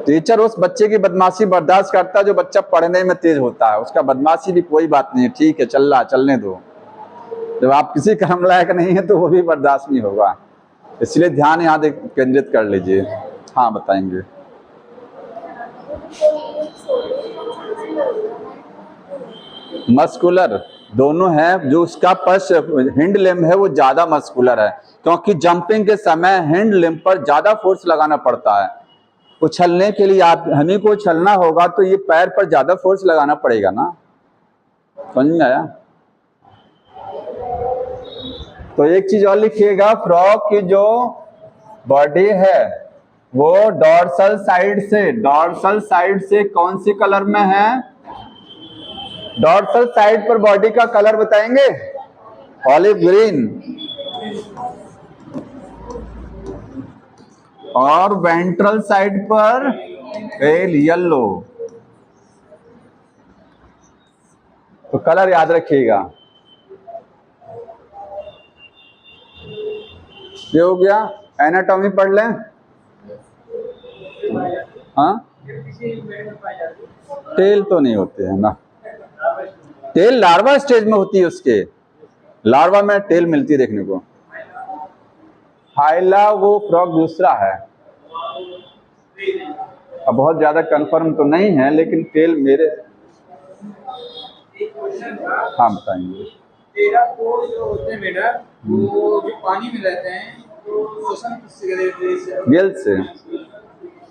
Teacher उस बच्चे की बदमाशी बर्दाश्त करता है जो बच्चा पढ़ने में तेज होता है, उसका बदमाशी भी कोई बात नहीं है, ठीक है चल रहा चलने दो। जब आप किसी कर्म लायक नहीं है तो वो भी बर्दाश्त नहीं होगा, इसलिए ध्यान यहाँ केंद्रित कर लीजिए। हाँ बताएंगे। मस्कुलर दोनों है, जो उसका पश हिंड लिम्ब है वो ज्यादा मस्कुलर है, क्योंकि जंपिंग के समय हिंड लिम्ब पर ज्यादा फोर्स लगाना पड़ता है। उछलने के लिए आप हमें को उछलना होगा तो ये पैर पर ज्यादा फोर्स लगाना पड़ेगा ना, समझ में आया? तो एक चीज और लिखिएगा, फ्रॉग की जो बॉडी है वो डॉर्सल साइड से कौन सी कलर में है? डॉर्सल साइड पर बॉडी का कलर बताएंगे, ऑलिव ग्रीन, और वेंट्रल साइड पर पेल येलो। तो कलर याद रखिएगा। ये हो गया, एनाटॉमी पढ़ लें। हाँ टेल तो नहीं होते है ना, टेल लार्वा स्टेज में होती है, उसके लार्वा में टेल मिलती है देखने को। हाइला वो फ्रॉग दूसरा है, अब बहुत ज्यादा कंफर्म तो नहीं है लेकिन टेल मेरे। हाँ बताएंगे। जो होते हैं बेटा, वो जो पानी में रहते हैं तो श्वसन किससे? गिल से,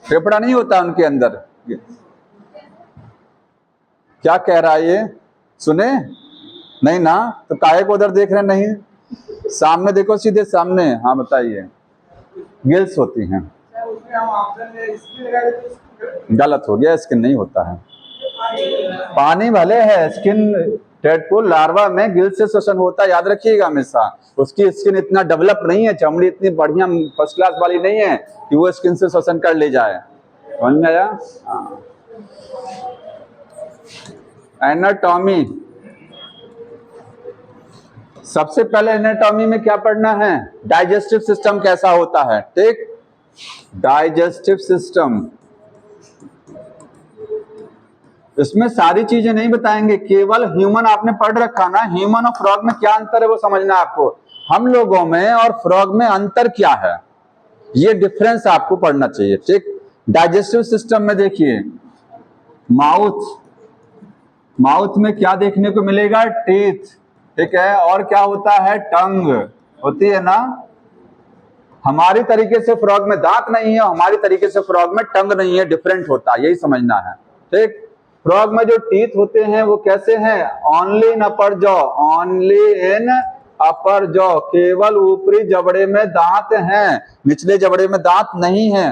फेफड़ा नहीं होता उनके अंदर। क्या कह रहा है ये, सुने नहीं ना? तो काहे को उधर देख रहे नहीं, सामने देखो, सीधे सामने। हाँ बताइए। गिल्स होती हैं। गलत हो गया, स्किन नहीं होता है, पानी भले है, स्किन टेडपोल लार्वा में गिल से श्वसन होता है, याद रखिएगा हमेशा। उसकी स्किन इतना डेवलप नहीं है, चमड़ी इतनी बढ़िया फर्स्ट क्लास वाली नहीं है कि वो स्किन से श्वसन कर ले जाए, समझ में आया? एनाटॉमी, सबसे पहले एनाटॉमी में क्या पढ़ना है? डाइजेस्टिव सिस्टम कैसा होता है, ठीक? डाइजेस्टिव सिस्टम, इसमें सारी चीजें नहीं बताएंगे, केवल ह्यूमन आपने पढ़ रखा ना, ह्यूमन और फ्रॉग में क्या अंतर है वो समझना है आपको। हम लोगों में और फ्रॉग में अंतर क्या है, ये डिफरेंस आपको पढ़ना चाहिए, ठीक? डाइजेस्टिव सिस्टम में देखिए, माउथ में क्या देखने को मिलेगा? टीथ, ठीक है, और क्या होता है? टंग होती है ना। हमारी तरीके से फ्रॉग में दांत नहीं है, हमारी तरीके से फ्रॉग में टंग नहीं है, डिफरेंट होता है, यही समझना है, ठीक? फ्रॉग में जो टीथ होते हैं वो कैसे हैं? Only in upper jaw, only in upper jaw, केवल ऊपरी जबड़े में दांत हैं, निचले जबड़े में दांत नहीं है।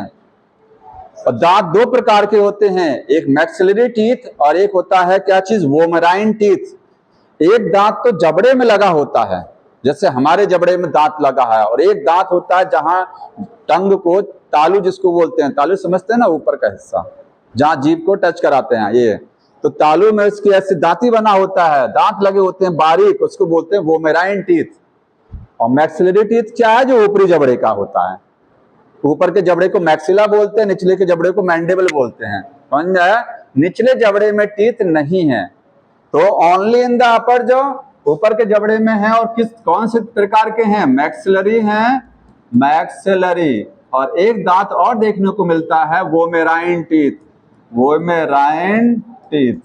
और दांत दो प्रकार के होते हैं, एक मैक्सिलरी टीथ और एक होता है क्या चीज? वोमेराइन टीथ। एक दांत तो जबड़े में लगा होता है, जैसे हमारे जबड़े में दांत लगा है, और एक दांत होता है जहां टंग को, तालू जिसको बोलते हैं, तालू समझते हैं ना, ऊपर का हिस्सा जहां जीभ को टच कराते हैं, ये तो तालू में उसकी ऐसे दांती बना होता है, दांत लगे होते हैं बारीक, उसको बोलते हैं वोमेराइन टीथ। और मैक्सिलरी टीथ क्या है? जो ऊपरी जबड़े का होता है, ऊपर के जबड़े को मैक्सिला बोलते हैं, निचले के जबड़े को मैंडिबल बोलते हैं, समझ में आया? निचले जबड़े में टीथ नहीं है, तो only in the upper jaw, ऊपर के जबड़े में है। और कौन से प्रकार के हैं? मैक्सिलरी हैं, मैक्सिलरी। और एक दांत और देखने को मिलता है, वोमेराइन टीथ, वोमेराइन टीथ।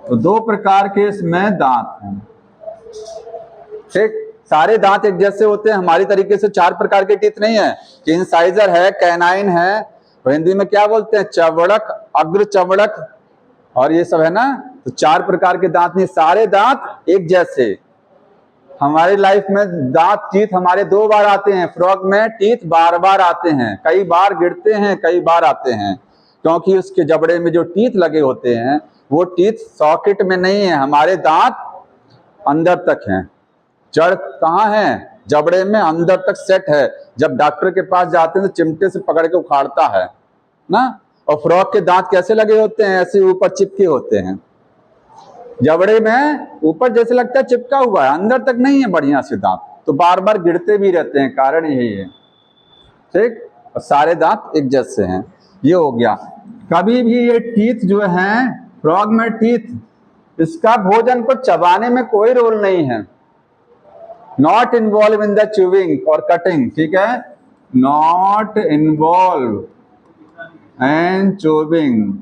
तो दो प्रकार के इसमें दांत हैं, ठीक? सारे दांत एक जैसे होते हैं, हमारी तरीके से चार प्रकार के टीथ नहीं है, इंसाइजर है, कैनाइन है, तो हिंदी में क्या बोलते हैं? चवड़क, अग्र चवड़क, और ये सब है ना। तो चार प्रकार के दांत नहीं, सारे दांत एक जैसे। हमारी लाइफ में दांत, टीथ हमारे दो बार आते हैं, फ्रॉग में टीथ बार बार आते हैं, कई बार गिरते हैं, कई बार आते हैं, क्योंकि उसके जबड़े में जो टीथ लगे होते हैं वो टीथ सॉकेट में नहीं है, हमारे दांत अंदर तक हैं। जड़ कहाँ है? जबड़े में अंदर तक सेट है। जब डॉक्टर के पास जाते हैं तो चिमटे से पकड़ के उखाड़ता है ना। और फ्रॉग के दांत कैसे लगे होते हैं? ऐसे ऊपर चिपके होते हैं, जबड़े में ऊपर जैसे लगता है चिपका हुआ है, अंदर तक नहीं है बढ़िया से दांत, तो बार बार गिरते भी रहते हैं, कारण यही है, ठीक? और सारे दांत एक जैसे हैं। ये हो गया। कभी भी ये टीथ जो है, फ्रॉग में टीथ, इसका भोजन को चबाने में कोई रोल नहीं है। Not involve in the chewing और कटिंग, ठीक है, नॉट इन्वॉल्व एंड च्यूइंग।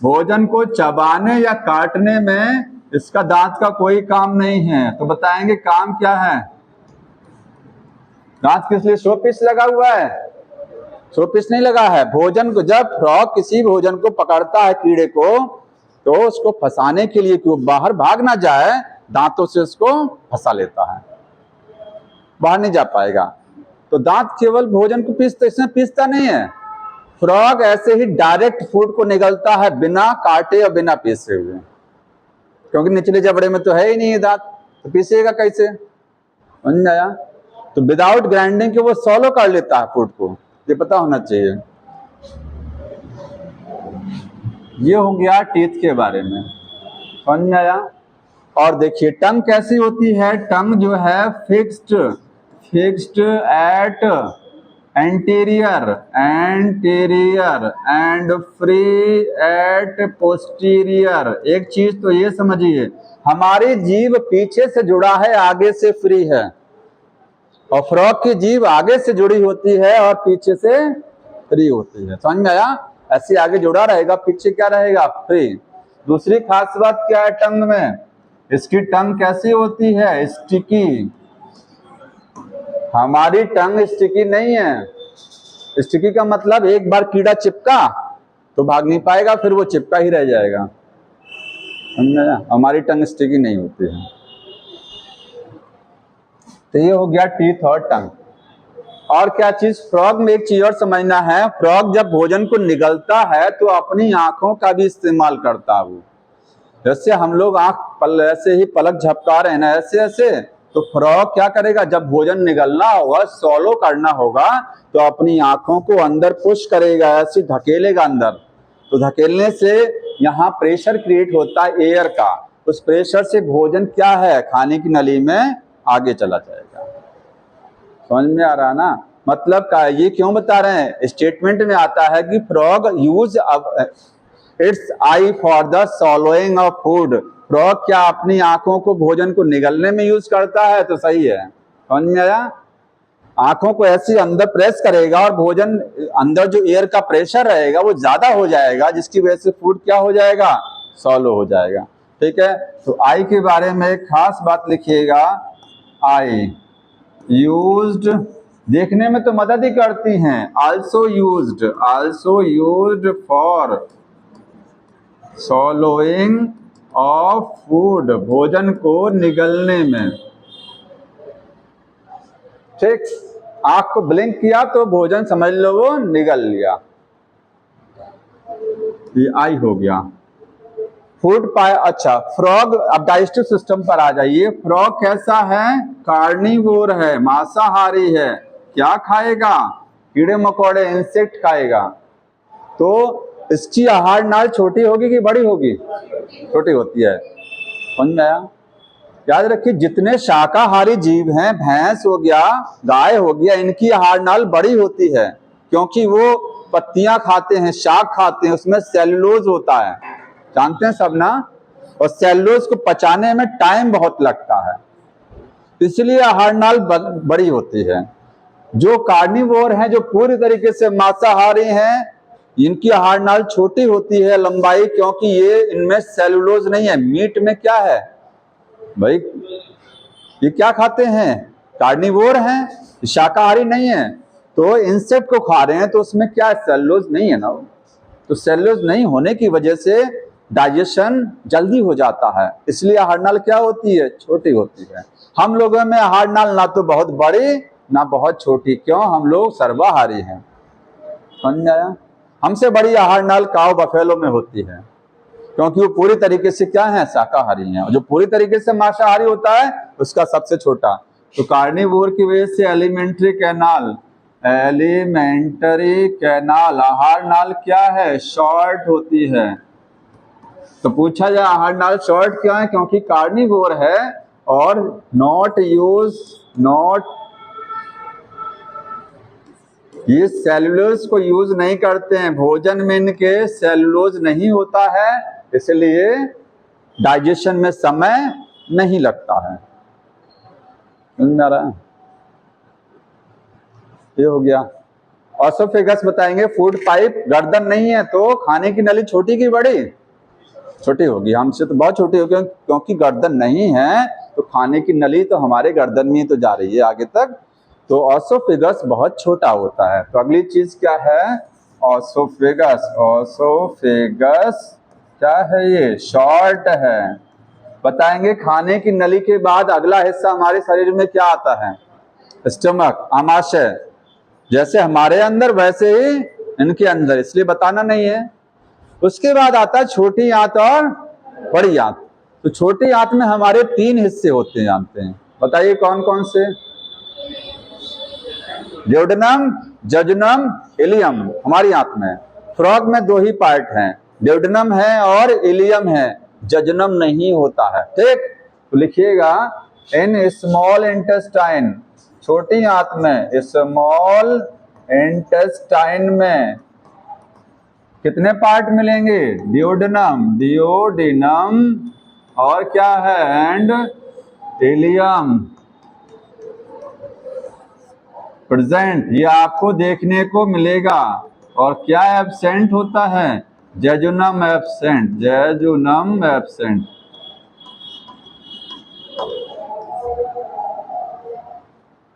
भोजन को चबाने या काटने में इसका दांत का कोई काम नहीं है। तो बताएंगे काम क्या है? दांत किस लिए शो पीस लगा हुआ है? शो पीस नहीं लगा है। भोजन को, जब फ्रॉग किसी भोजन को पकड़ता है, कीड़े को, तो उसको फंसाने के लिए कि वो बाहर भाग ना जाए, दांतों से उसको फंसा लेता है, बाहर नहीं जा पाएगा। तो दांत केवल भोजन को पीसता, इसमें पीसता नहीं है। फ्रॉग ऐसे ही डायरेक्ट फूड को निगलता है बिना काटे और बिना पीसे हुए, क्योंकि निचले जबड़े में तो है ही नहीं है दांत, तो पीसेगा कैसे? समझ आया? तो विदाउट ग्राइंडिंग के वो सॉलो कर लेता है फूड को, ये पता होना चाहिए। ये हो गया टीथ के बारे में, समझ आया? और देखिए टंग कैसी होती है। टंग जो है fixed at anterior and free at posterior. एक चीज तो ये समझिए, हमारी जीभ पीछे से जुड़ा है, आगे से फ्री है, और फ्रॉग की जीभ आगे से जुड़ी होती है और पीछे से फ्री होती है। समझ में आया? ऐसे आगे जुड़ा रहेगा, पीछे क्या रहेगा? फ्री। दूसरी खास बात क्या है टंग में? इसकी टंग कैसी होती है? स्टिकी। हमारी टंग स्टिकी नहीं है। स्टिकी का मतलब एक बार कीड़ा चिपका तो भाग नहीं पाएगा, फिर वो चिपका ही रह जाएगा। समझा? हमारी टंग स्टिकी नहीं होती है। तो ये हो गया टीथ और टंग। और क्या चीज? फ्रॉग में एक चीज और समझना है। फ्रॉग जब भोजन को निगलता है तो अपनी आंखों का भी इस्तेमाल करता है वो। जैसे हम लोग ऐसे ही पलक झपका रहे हैं ना, ऐसे ऐसे, तो फ्रॉग क्या करेगा? जब भोजन निगलना होगा, सॉलो करना होगा, तो अपनी आंखों को अंदर पुश करेगा, ऐसे धकेलेगा अंदर। तो धकेलने से यहाँ प्रेशर क्रिएट होता है एयर का। उस प्रेशर से भोजन क्या है, खाने की नली में आगे चला जाएगा। समझ में आ रहा ना? मतलब का ये क्यों बता रहे हैं? स्टेटमेंट में आता है कि frog use it's I for the सॉलोइंग of food. Frog क्या अपनी आंखों को भोजन को निगलने में यूज करता है? तो सही है। समझ में आया? आंखों को ऐसे अंदर प्रेस करेगा और भोजन अंदर जो एयर का प्रेशर रहेगा वो ज्यादा हो जाएगा, जिसकी वजह से फूड क्या हो जाएगा? सॉलो हो जाएगा। ठीक है? तो आई के बारे में एक खास बात लिखिएगा। आई यूज्ड, देखने में तो मदद ही करती हैं। Also used for सॉलोइंग of food, भोजन को निगलने में। ठीक, आंख को ब्लिंक किया तो भोजन समझ लो वो निगल लिया। ये आई हो गया। फूड पाए। अच्छा, फ्रॉग, अब डाइजेस्टिव सिस्टम पर आ जाइए। फ्रॉग कैसा है? कार्निवोर है, मांसाहारी है। क्या खाएगा? कीड़े मकोड़े, इंसेक्ट खाएगा। तो इसकी आहार नाल छोटी होगी कि बड़ी होगी? छोटी होती है। समझ में आया? याद रखिए, जितने शाकाहारी जीव हैं, भैंस हो गया, गाय हो गया, इनकी आहार नाल बड़ी होती है, क्योंकि वो पत्तियां खाते हैं, शाक खाते हैं, उसमें सेलुलोज होता है, जानते हैं सब ना। और सेलुलोज को पचाने में टाइम बहुत लगता है, इसलिए आहार नाल बड़ी होती है। जो कार्निवोर हैं, जो पूरी तरीके से मांसाहारी हैं, इनकी आहार नाल छोटी होती है लंबाई, क्योंकि ये इनमें सेलुलोज नहीं है। मीट में क्या है भाई? ये क्या खाते हैं? कार्निवोर हैं, शाकाहारी नहीं है। तो इंसेक्ट को खा रहे हैं, तो उसमें क्या है? सेलुलोज नहीं है ना। तो सेलुलोज नहीं होने की वजह से डाइजेशन जल्दी हो जाता है, इसलिए आहार नाल क्या होती है? छोटी होती है। हम लोगों में आहार नाल ना तो बहुत बड़ी ना बहुत छोटी। क्यों? हम लोग सर्वाहारी हैं। समझ आया? हमसे बड़ी आहार नाल काऊ बफेलो में होती है, क्योंकि वो पूरी तरीके से क्या है? शाकाहारी हैं। जो पूरी तरीके से मांसाहारी होता है उसका सबसे छोटा। तो कार्निवोर की वजह से एलिमेंट्री कैनाल आहार नाल क्या है? शॉर्ट होती है। तो पूछा जाए आहार नाल शॉर्ट क्यों है? क्योंकि कार्निवोर है और ये सेलुलोज को यूज नहीं करते हैं, भोजन में इनके सेलुलोज नहीं होता है, इसलिए डाइजेशन में समय नहीं लगता है। समझ में आ रहा है? ये हो गया। ऑसोफेगस बताएंगे, फूड पाइप, गर्दन नहीं है तो खाने की नली छोटी की बड़ी? छोटी होगी, हमसे तो बहुत छोटी होगी, क्योंकि गर्दन नहीं है तो खाने की नली तो हमारे गर्दन में ही तो जा रही है आगे तक, तो ऑसोफेगस बहुत छोटा होता है। तो अगली चीज क्या है? ऑसोफेगस। ऑसोफेगस क्या है? ये शॉर्ट है। बताएंगे खाने की नली के बाद अगला हिस्सा हमारे शरीर में क्या आता है? स्टमक, आमाशय। जैसे हमारे अंदर वैसे ही इनके अंदर, इसलिए बताना नहीं है। उसके बाद आता है छोटी आंत और बड़ी आंत। तो छोटी आंत में हमारे 3 हिस्से होते हैं, जानते हैं? बताइए कौन कौन से? ड्यूडेनम, जजुनम, इलियम हमारी आंत में। फ्रॉग में 2 ही पार्ट हैं, ड्यूडेनम है और इलियम है, जजुनम नहीं होता है। ठीक, तो लिखिएगा इन स्मॉल इंटेस्टाइन, छोटी आंत में, स्मॉल इंटेस्टाइन में कितने पार्ट मिलेंगे? ड्यूडेनम, डियोडिनम और क्या है? एंड इलियम प्रेजेंट, ये आपको देखने को मिलेगा। और क्या एब्सेंट होता है? Jejunum absent, jejunum absent.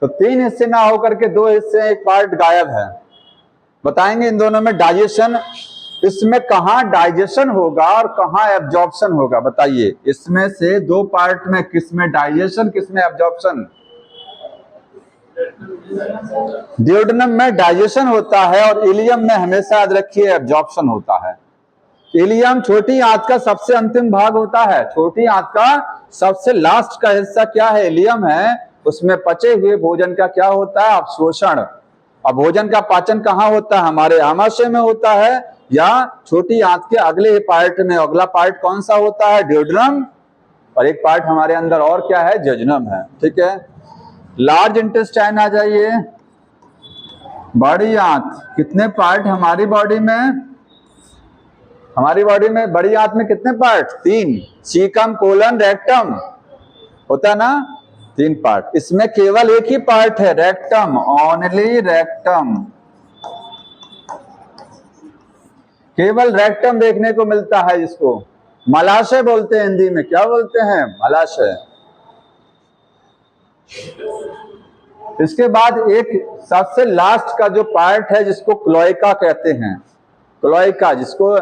तो 3 हिस्से ना होकर के 2 हिस्से, एक पार्ट गायब है। बताएंगे इन दोनों में डाइजेशन, इसमें कहां डाइजेशन होगा और कहां एब्जॉर्प्शन होगा? बताइए, इसमें से 2 पार्ट में किसमें डाइजेशन, किसमें एब्जॉर्प्शन? ड्यूडेनम में डाइजेशन होता है और इलियम में हमेशा याद रखिए एब्जॉर्प्शन होता है। इलियम छोटी आंत का सबसे अंतिम भाग होता है, छोटी आंत का सबसे लास्ट का हिस्सा क्या है? इलियम है। उसमें पचे हुए भोजन का क्या होता है? अवशोषण। अब भोजन का पाचन कहाँ होता है? हमारे आमाशय में होता है या छोटी आंत के अगले पार्ट में? अगला पार्ट कौन सा होता है? ड्यूडेनम। और एक पार्ट हमारे अंदर और क्या है? जेजुनम है। ठीक है, लार्ज इंटेस्टाइन आ जाइए, बड़ी आंत। कितने पार्ट हमारी बॉडी में? हमारी बॉडी में बड़ी आंत में कितने पार्ट? 3, सीकम, कोलन, रेक्टम होता है ना, 3 पार्ट। इसमें केवल एक ही पार्ट है, रेक्टम, ओनली रेक्टम। केवल रेक्टम देखने को मिलता है, जिसको मलाशय बोलते हैं हिंदी में। क्या बोलते हैं? मलाशय। इसके बाद एक सबसे लास्ट का जो पार्ट है जिसको क्लोएका कहते हैं, क्लोएका, जिसको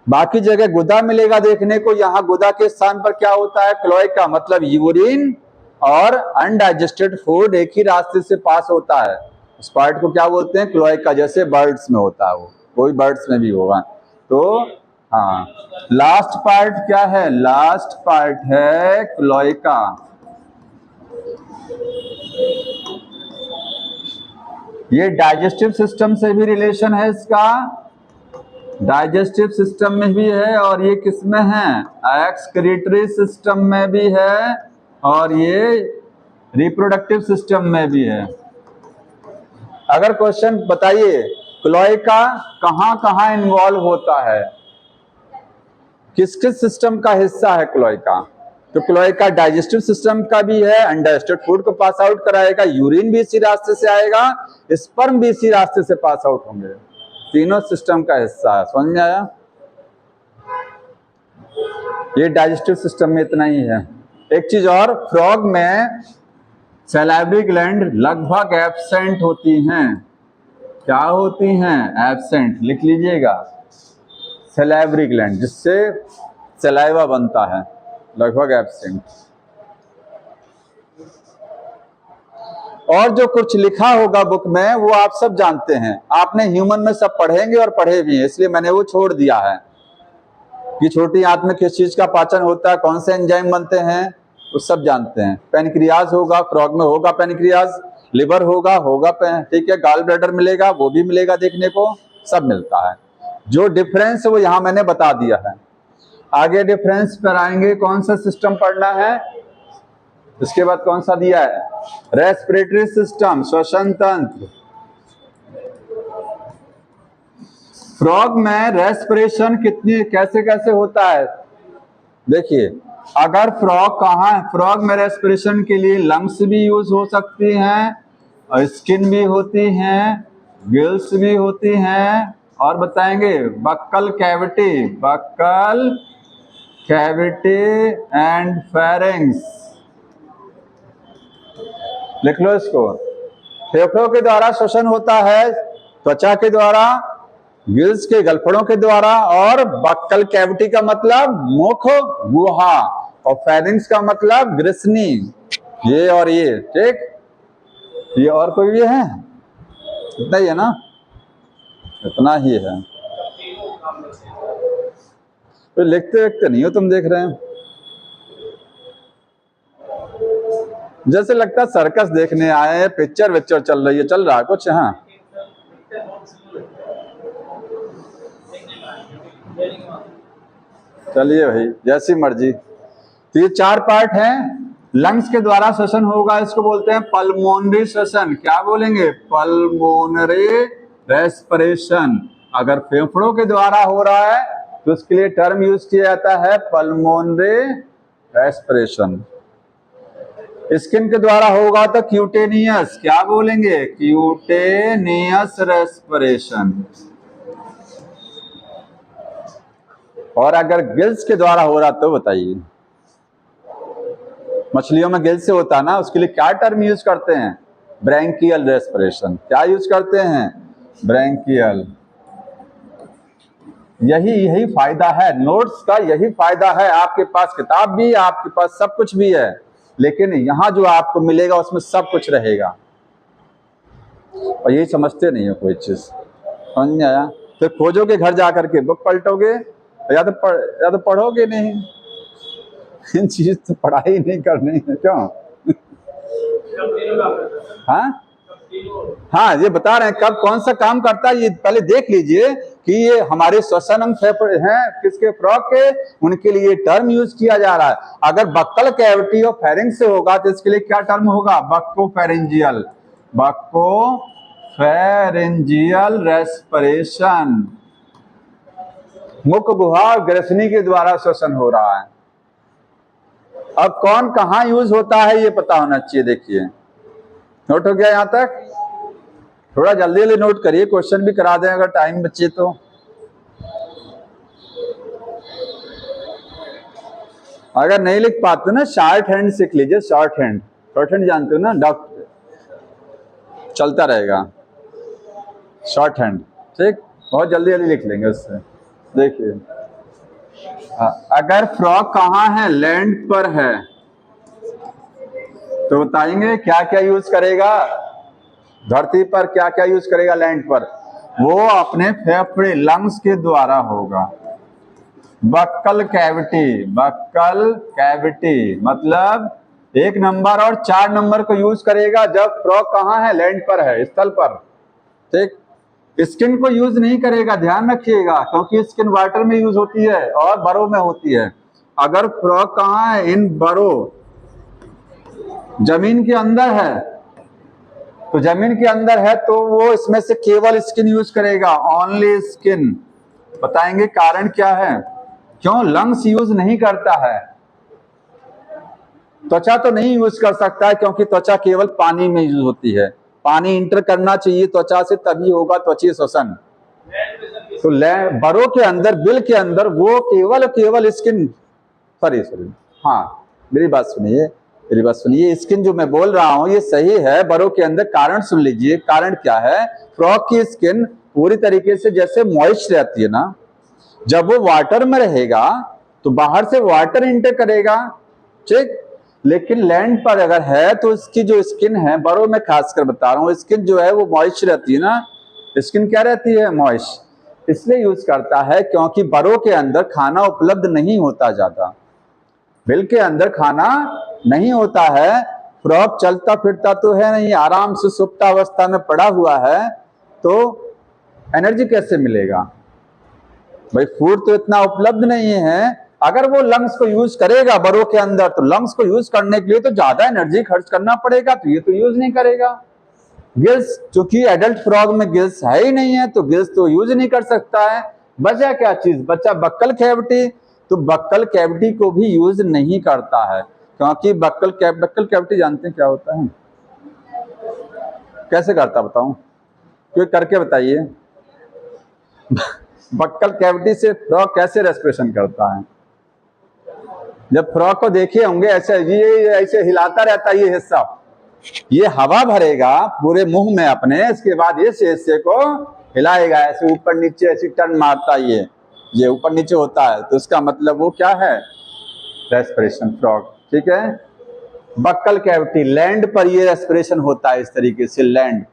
बाकी जगह गुदा मिलेगा देखने को, यहाँ गुदा के स्थान पर क्या होता है? क्लोएका। मतलब यूरिन और अनडाइजेस्टेड फूड एक ही रास्ते से पास होता है, उस पार्ट को क्या बोलते हैं? क्लोएका। जैसे बर्ड्स में होता है, वो कोई बर्ड्स में भी होगा। तो हाँ, लास्ट पार्ट क्या है? लास्ट पार्ट है क्लोएका। ये डाइजेस्टिव सिस्टम से भी रिलेशन है इसका, डाइजेस्टिव सिस्टम में भी है, और ये किस में है? एक्सक्रीटरी सिस्टम में भी है, और ये रिप्रोडक्टिव सिस्टम में भी है। अगर क्वेश्चन बताइए क्लोएका कहाँ कहाँ इन्वॉल्व होता है, किस किस सिस्टम का हिस्सा है क्लोएका? तो क्लोएका डाइजेस्टिव सिस्टम का भी है, अनडाइजेस्टेड फूड को पास आउट कराएगा, यूरिन भी इसी रास्ते से आएगा, स्पर्म भी इसी रास्ते से पास आउट होंगे, तीनों सिस्टम का हिस्सा है। समझ में आया? ये डाइजेस्टिव सिस्टम में इतना ही है। एक चीज और, फ्रॉग में सैलाइवरी ग्लैंड लगभग एब्सेंट होती हैं। क्या होती हैं? एब्सेंट। लिख लीजिएगा, सैलाइवरी ग्लैंड, जिससे सलाइवा बनता है, लगभग एब्सेंट। और जो कुछ लिखा होगा बुक में वो आप सब जानते हैं, आपने ह्यूमन में सब पढ़ेंगे और पढ़े भी हैं, इसलिए मैंने वो छोड़ दिया है कि छोटी आंत में किस चीज का पाचन होता है, कौन से एंजाइम बनते हैं, वो सब जानते हैं। पेनक्रियाज होगा, फ्रॉग में होगा पेनक्रियाज, लिवर होगा ठीक है, गॉल ब्लैडर मिलेगा, वो भी मिलेगा देखने को, सब मिलता है। जो डिफरेंस है वो यहाँ मैंने बता दिया है। आगे डिफरेंस पर आएंगे, कौन सा सिस्टम पढ़ना है, इसके बाद कौन सा दिया है? रेस्पिरेटरी सिस्टम, श्वसन तंत्र, फ्रॉग में रेस्पिरेशन कितनी कैसे कैसे होता है? देखिए, अगर फ्रॉग कहाँ है, फ्रॉग में रेस्पिरेशन के लिए लंग्स भी यूज हो सकती हैं और स्किन भी होती हैं, गिल्स भी होती हैं, और बताएंगे बक्कल कैविटी एंड फेरिंग्स। लिख लो इसको। फेफड़ों के द्वारा श्वसन होता है, त्वचा के द्वारा, गिल्स के गलफड़ों के द्वारा, और बक्कल कैविटी का मतलब मुख गुहा, और फेरिंग्स का मतलब ग्रिसनी। ये और ये, ठीक। ये और कोई भी है? इतना ही है ना? इतना ही है। तो लिखते लिखते नहीं हो तुम, देख रहे हैं जैसे लगता है सर्कस देखने आए हैं, पिक्चर विक्चर चल रही है, चल रहा है कुछ। हाँ, चलिए भाई, जैसी मर्जी। तो ये 4 पार्ट हैं। लंग्स के द्वारा श्वसन होगा, इसको बोलते हैं पल्मोनरी श्वसन। क्या बोलेंगे? Pulmonary respiration. अगर फेफड़ों के द्वारा हो रहा है तो उसके लिए टर्म यूज किया जाता है पल्मोनरी रेस्पिरेशन। स्किन के द्वारा होगा तो क्यूटेनियस। क्या बोलेंगे? Cutaneous respiration. और अगर गिल्स के द्वारा हो रहा तो बताइए, मछलियों में गिल्स से होता है ना, उसके लिए क्या टर्म यूज करते हैं? Branchial respiration. क्या यूज करते हैं? ब्रैंकियल। यही फायदा है नोट्स का, यही फायदा है। आपके पास किताब भी, आपके पास सब कुछ भी है, लेकिन यहाँ जो आपको मिलेगा उसमें सब कुछ रहेगा, और यही समझते नहीं हो कोई चीज। समझ नहीं आया? फिर खोजोगे घर जाकर के, बुक पलटोगे, या तो पढ़ोगे नहीं। इन चीज तो पढ़ाई नहीं करनी है, क्यों? हाँ हाँ, ये बता रहे हैं कब कौन सा काम करता है। ये पहले देख लीजिए कि ये हमारे श्वसन अंग फेफड़े हैं किसके? फ्रॉग के। उनके लिए टर्म यूज किया जा रहा है। अगर बक्कल कैविटी और फेरिंग्स से होगा तो इसके लिए क्या टर्म होगा? बक्कोफेरेंजियल। Buccopharyngeal respiration. मुख गुहा और ग्रसनी के द्वारा श्वसन हो रहा है। अब कौन कहां यूज होता है ये पता होना चाहिए। देखिए, नोट हो गया यहां तक? थोड़ा जल्दी जल्दी नोट करिए, क्वेश्चन भी करा दें अगर टाइम बचे तो। अगर नहीं लिख पाते ना, शॉर्ट हैंड सीख लीजिए। शॉर्ट हैंड जानते हो ना, डॉक्टर चलता रहेगा शॉर्ट हैंड, ठीक। बहुत जल्दी जल्दी लिख लेंगे उससे। देखिए, अगर फ्रॉग कहाँ है? लैंड पर है, तो बताएंगे क्या क्या यूज करेगा? धरती पर क्या क्या यूज करेगा? लैंड पर वो अपने फेफड़े, लंग्स के द्वारा होगा। बक्कल कैविटी मतलब 1 नंबर और 4 नंबर को यूज करेगा जब फ्रॉग कहाँ है? लैंड पर है, स्थल पर, ठीक। स्किन को यूज नहीं करेगा, ध्यान रखिएगा, क्योंकि स्किन वाटर में यूज होती है और बरो में होती है। अगर फ्रॉग कहाँ है? इन बरो, जमीन के अंदर है, तो जमीन के अंदर है तो वो इसमें से केवल स्किन यूज करेगा, ओनली स्किन। बताएंगे कारण क्या है, क्यों लंग्स यूज नहीं करता है। त्वचा तो नहीं यूज कर सकता है क्योंकि त्वचा केवल पानी में यूज होती है। पानी इंटर करना चाहिए त्वचा से, तभी होगा त्वचीय श्वसन। तो बरो के अंदर, बिल के अंदर वो केवल स्किन, सॉरी, हाँ मेरी बात सुनिए, स्किन जो मैं बोल रहा हूं ये सही है। बरो के अंदर कारण सुन लीजिए, कारण क्या है? फ्रॉग की स्किन पूरी तरीके से जैसे मॉइस्ट रहती है ना, जब वो वाटर में रहेगा तो बाहर से वाटर इंटर करेगा, ठीक। लेकिन लैंड पर अगर है तो इसकी जो स्किन है, बरो में खासकर बता रहा हूँ, स्किन जो है वो मॉइस्ट रहती है ना। स्किन क्या रहती है? मॉइस्ट। इसलिए यूज करता है क्योंकि बरो के अंदर खाना उपलब्ध नहीं होता ज्यादा, बिल के अंदर खाना नहीं होता है। फ्रॉग चलता फिरता तो है नहीं, आराम से सुप्तावस्था में पड़ा हुआ है, तो एनर्जी कैसे मिलेगा भाई? फूड तो इतना उपलब्ध नहीं है। अगर वो लंग्स को यूज करेगा बरो के अंदर, तो लंग्स को यूज करने के लिए तो ज्यादा एनर्जी खर्च करना पड़ेगा, तो ये तो यूज नहीं करेगा। गिल्स, चूंकि एडल्ट फ्रॉग में गिल्स है ही नहीं है तो गिल्स तो यूज नहीं कर सकता है। बचा क्या चीज, बचा बक्कल कैविटी। तो बक्कल कैविटी को भी यूज नहीं करता है, क्योंकि बक्कल कैविटी जानते हैं क्या होता है, कैसे करता बताऊं, कोई करके बताइए। बक्कल कैविटी से फ्रॉग कैसे रेस्पिरेशन करता है। जब फ्रॉग को देखे होंगे ऐसे, ये ऐसे हिलाता रहता है, ये हिस्सा, ये हवा भरेगा पूरे मुंह में अपने, इसके बाद इस हिस्से को हिलाएगा, ऐसे ऊपर नीचे ऐसी टर्न मारता है, ये ऊपर नीचे होता है, तो इसका मतलब वो क्या है, रेस्पिरेशन फ्रॉग। ठीक है, बक्कल कैविटी, लैंड पर ये रेस्पिरेशन होता है इस तरीके से, लैंड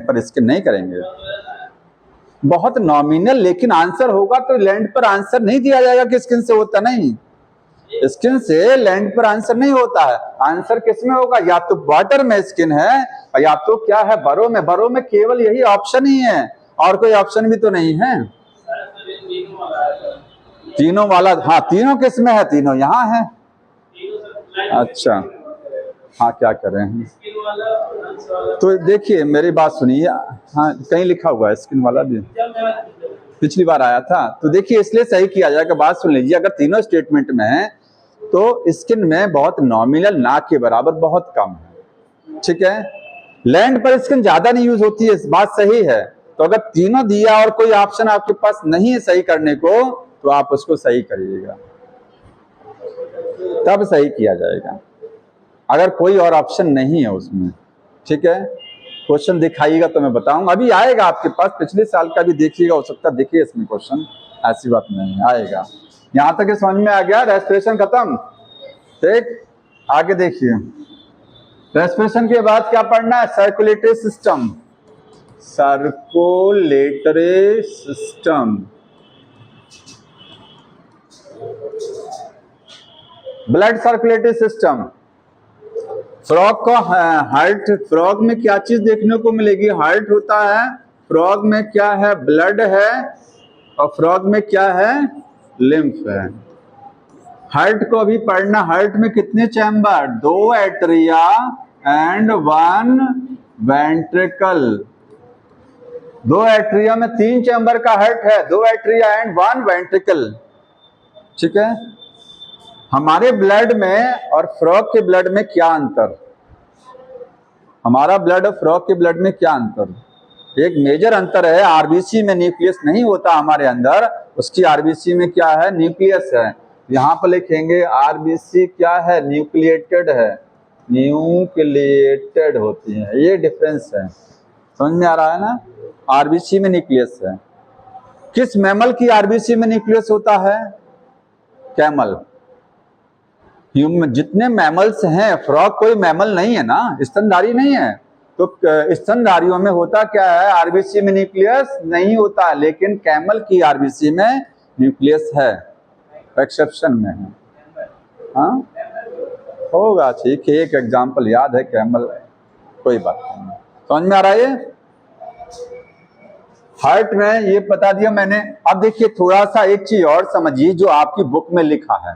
पर स्किन नहीं करेंगे, बहुत नॉमिनल, लेकिन आंसर होगा तो लैंड पर आंसर नहीं दिया जाएगा कि स्किन से होता, नहीं, स्किन से लैंड पर आंसर नहीं होता है। आंसर किस में होगा, या तो वाटर में स्किन है और या तो क्या है, बरो में। बरो में केवल यही ऑप्शन ही है, और कोई ऑप्शन भी तो नहीं है। तीनों वाला, हाँ तीनों किस में है, तीनों यहाँ है। अच्छा, हाँ क्या कर रहे हैं, तो देखिए मेरी बात सुनिए, हाँ कहीं लिखा हुआ है स्किन वाला भी, पिछली बार आया था, तो देखिए इसलिए सही किया जाएगा, बात सुन लीजिए। अगर तीनों स्टेटमेंट में है तो स्किन में बहुत नॉमिनल, ना के बराबर बहुत कम है। ठीक है, लैंड पर स्किन ज्यादा नहीं यूज होती है, इस बात सही है। तो अगर तीनों दिया और कोई ऑप्शन आपके पास नहीं है सही करने को, तो आप उसको सही करिएगा, तब सही किया जाएगा, अगर कोई और ऑप्शन नहीं है उसमें। ठीक है, क्वेश्चन दिखाइएगा तो मैं बताऊंगा, अभी आएगा आपके पास, पिछले साल का भी देखिएगा, हो सकता देखिए इसमें क्वेश्चन, ऐसी बात नहीं है, आएगा। यहां तक समझ में आ गया, रेस्पिरेशन खत्म। ठीक, आगे देखिए, रेस्पिरेशन के बाद क्या पढ़ना है, circulatory system. Circulatory system, blood circulatory system. Frog को हार्ट, फ्रॉग में क्या चीज देखने को मिलेगी, हार्ट होता है, फ्रॉग में क्या है, ब्लड है, और फ्रॉग में क्या है, लिम्फ है। हार्ट को अभी पढ़ना, हार्ट में कितने chamber, 2 atria and 1 ventricle. 2 atria में 3 चैम्बर का हार्ट है, 2 एट्रिया एंड 1 वेंट्रिकल। ठीक है, हमारे ब्लड में और फ्रॉग के ब्लड में क्या अंतर, हमारा ब्लड और फ्रॉग के ब्लड में क्या अंतर, एक मेजर अंतर है, आरबीसी में न्यूक्लियस नहीं होता हमारे अंदर, उसकी आरबीसी में क्या है, न्यूक्लियस है। यहाँ पर लिखेंगे आरबीसी क्या है, न्यूक्लिएटेड है, न्यूक्लिएटेड होती है, ये डिफरेंस है, समझ में आ रहा है ना। आरबीसी में न्यूक्लियस है। किस मैमल की आरबीसी में न्यूक्लियस होता है, कैमल। जितने मैमल्स हैं, फ्रॉग कोई मैमल नहीं है ना, स्तनधारी नहीं है, तो स्तनधारियों में होता क्या है, आरबीसी में न्यूक्लियस नहीं होता, लेकिन कैमल की आरबीसी में न्यूक्लियस है, एक्सेप्शन में है। हाँ होगा, ठीक है, एक एग्जांपल याद है कैमल, कोई बात नहीं, समझ में आ रहा है ये। हार्ट में ये बता दिया मैंने। अब देखिए थोड़ा सा एक चीज और समझिए, जो आपकी बुक में लिखा है,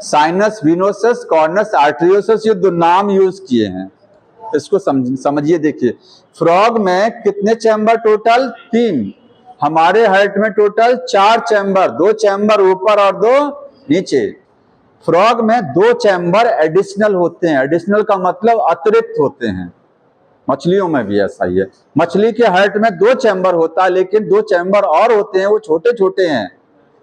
साइनस विनोसस, कॉर्नस आर्टरियोसस, ये 2 नाम यूज किए हैं, इसको समझिए। देखिए फ्रॉग में कितने चैम्बर टोटल, 3, हमारे हार्ट में टोटल 4 चैम्बर, 2 चैम्बर ऊपर और 2 नीचे। फ्रॉग में 2 चैम्बर एडिशनल होते हैं, एडिशनल का मतलब अतिरिक्त होते हैं, मछलियों में भी ऐसा ही है। मछली के हार्ट में 2 चैम्बर होता है, लेकिन 2 चैम्बर और होते हैं, वो छोटे छोटे हैं,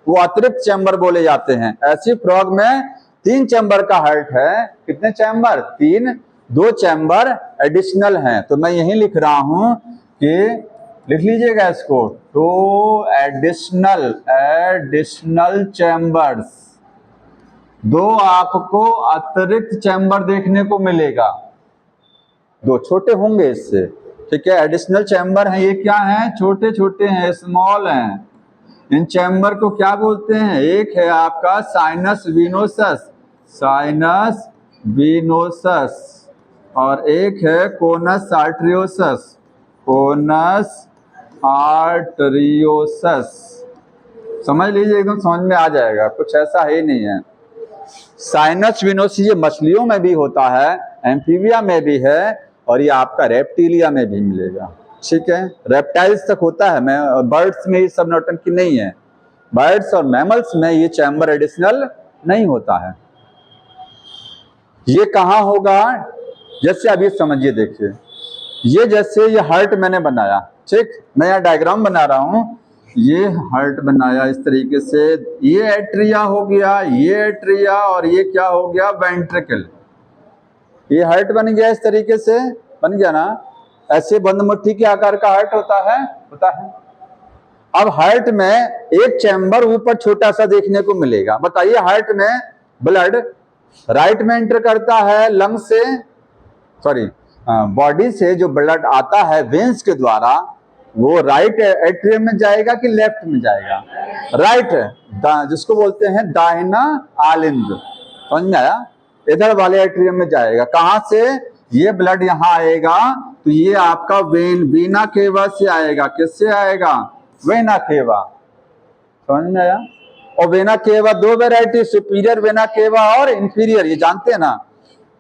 वो अतिरिक्त चैम्बर बोले जाते हैं। ऐसी फ्रॉग में 3 चैम्बर का हार्ट है, कितने चैम्बर, 3, 2 चैम्बर एडिशनल हैं। तो मैं यही लिख रहा हूं कि लिख लीजिएगा इसको, 2 एडिशनल चैम्बर्स, 2 आपको अतिरिक्त चैम्बर देखने को मिलेगा, 2 छोटे होंगे इससे। ठीक है, एडिशनल चैम्बर है, ये क्या है, छोटे छोटे हैं, स्मॉल हैं। इन चैम्बर को क्या बोलते हैं, एक है आपका साइनस विनोसस, साइनस विनोसस, और एक है कोनस आर्टरियोसस, कोनस आर्टरियोसस। समझ लीजिए, एकदम समझ में आ जाएगा, कुछ ऐसा ही नहीं है। साइनस विनोसस ये मछलियों में भी होता है, एम्फीबिया में भी है, और ये आपका रेप्टिलिया में भी मिलेगा। ठीक है, रेप्टाइल्स तक होता है, मैं बर्ड्स में ये सब नौटंकी नहीं है। बर्ड्स और मैमल्स में ये चैम्बर एडिशनल नहीं होता है। ये कहाँ होगा, जैसे अब ये समझिए, देखिए ये जैसे ये हार्ट मैंने बनाया, ठीक, मैं यहाँ डायग्राम बना रहा हूं, ये हार्ट बनाया इस तरीके से, ये एट्रिया हो गया, ये एट्रिया, और ये क्या हो गया, वेंट्रिकल। ये हार्ट बन गया, इस तरीके से बन गया ना। ऐसे बंद मुट्ठी के आकार का हार्ट होता है। अब हार्ट में एक चैम्बर ऊपर छोटा सा देखने को मिलेगा। बताइए, हार्ट में ब्लड राइट में एंटर करता है लंग से, सॉरी बॉडी से जो ब्लड आता है वेंस के द्वारा, वो राइट एट्रियम में जाएगा कि लेफ्ट में जाएगा? राइट, जिसको बोलते हैं दाहिना आलिंद, समझ में आया? इधर वाले एट्रियम में जाएगा। कहां से? ये ब्लड यहां आएगा तो ये आपका वेना केवा से आएगा। किससे आएगा? वेना केवा, समझ में आया? और वेना केवा दो वैरायटी, सुपीरियर वेना केवा और इंफीरियर, ये जानते हैं ना।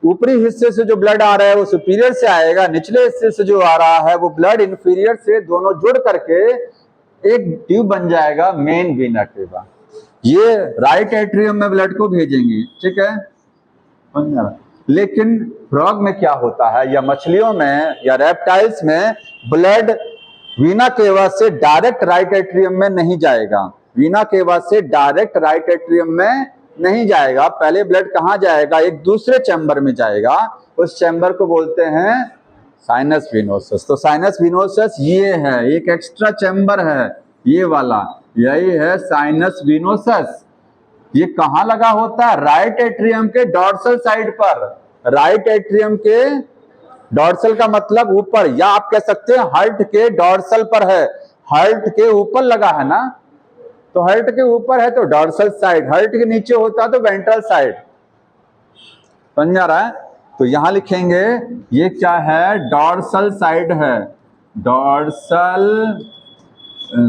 ऊपरी हिस्से से जो ब्लड आ रहा है वो सुपीरियर से आएगा, निचले हिस्से से जो आ रहा है वो ब्लड इंफीरियर से, दोनों जुड़ करके एक ट्यूब बन जाएगा मेन वेना केवा। ये राइट एट्रियम में ब्लड को भेजेंगी, ठीक है। लेकिन फ्रॉग में क्या होता है, या मछलियों में या रेप्टाइल्स में, ब्लड वेना केवा से डायरेक्ट राइट एट्रियम में नहीं जाएगा। वेना केवा से डायरेक्ट राइट एट्रियम में नहीं जाएगा। पहले ब्लड कहां जाएगा? एक दूसरे चैम्बर में जाएगा। उस चैम्बर को बोलते हैं साइनस वेनोसस। तो साइनस वेनोसस ये है, एक एक्स्ट्रा चैम्बर है ये वाला, यही है साइनस वेनोसस। ये कहां लगा होता है? राइट एट्रियम के डॉर्सल साइड पर। राइट एट्रियम के डॉर्सल का मतलब ऊपर, या आप कह सकते हैं हार्ट के डॉर्सल पर है। हार्ट के ऊपर लगा है ना, तो हार्ट के ऊपर है तो डॉर्सल साइड, हार्ट के नीचे होता है तो वेंट्रल साइड। समझ में आ रहा है? तो यहां लिखेंगे ये क्या है? डॉर्सल साइड है, dorsal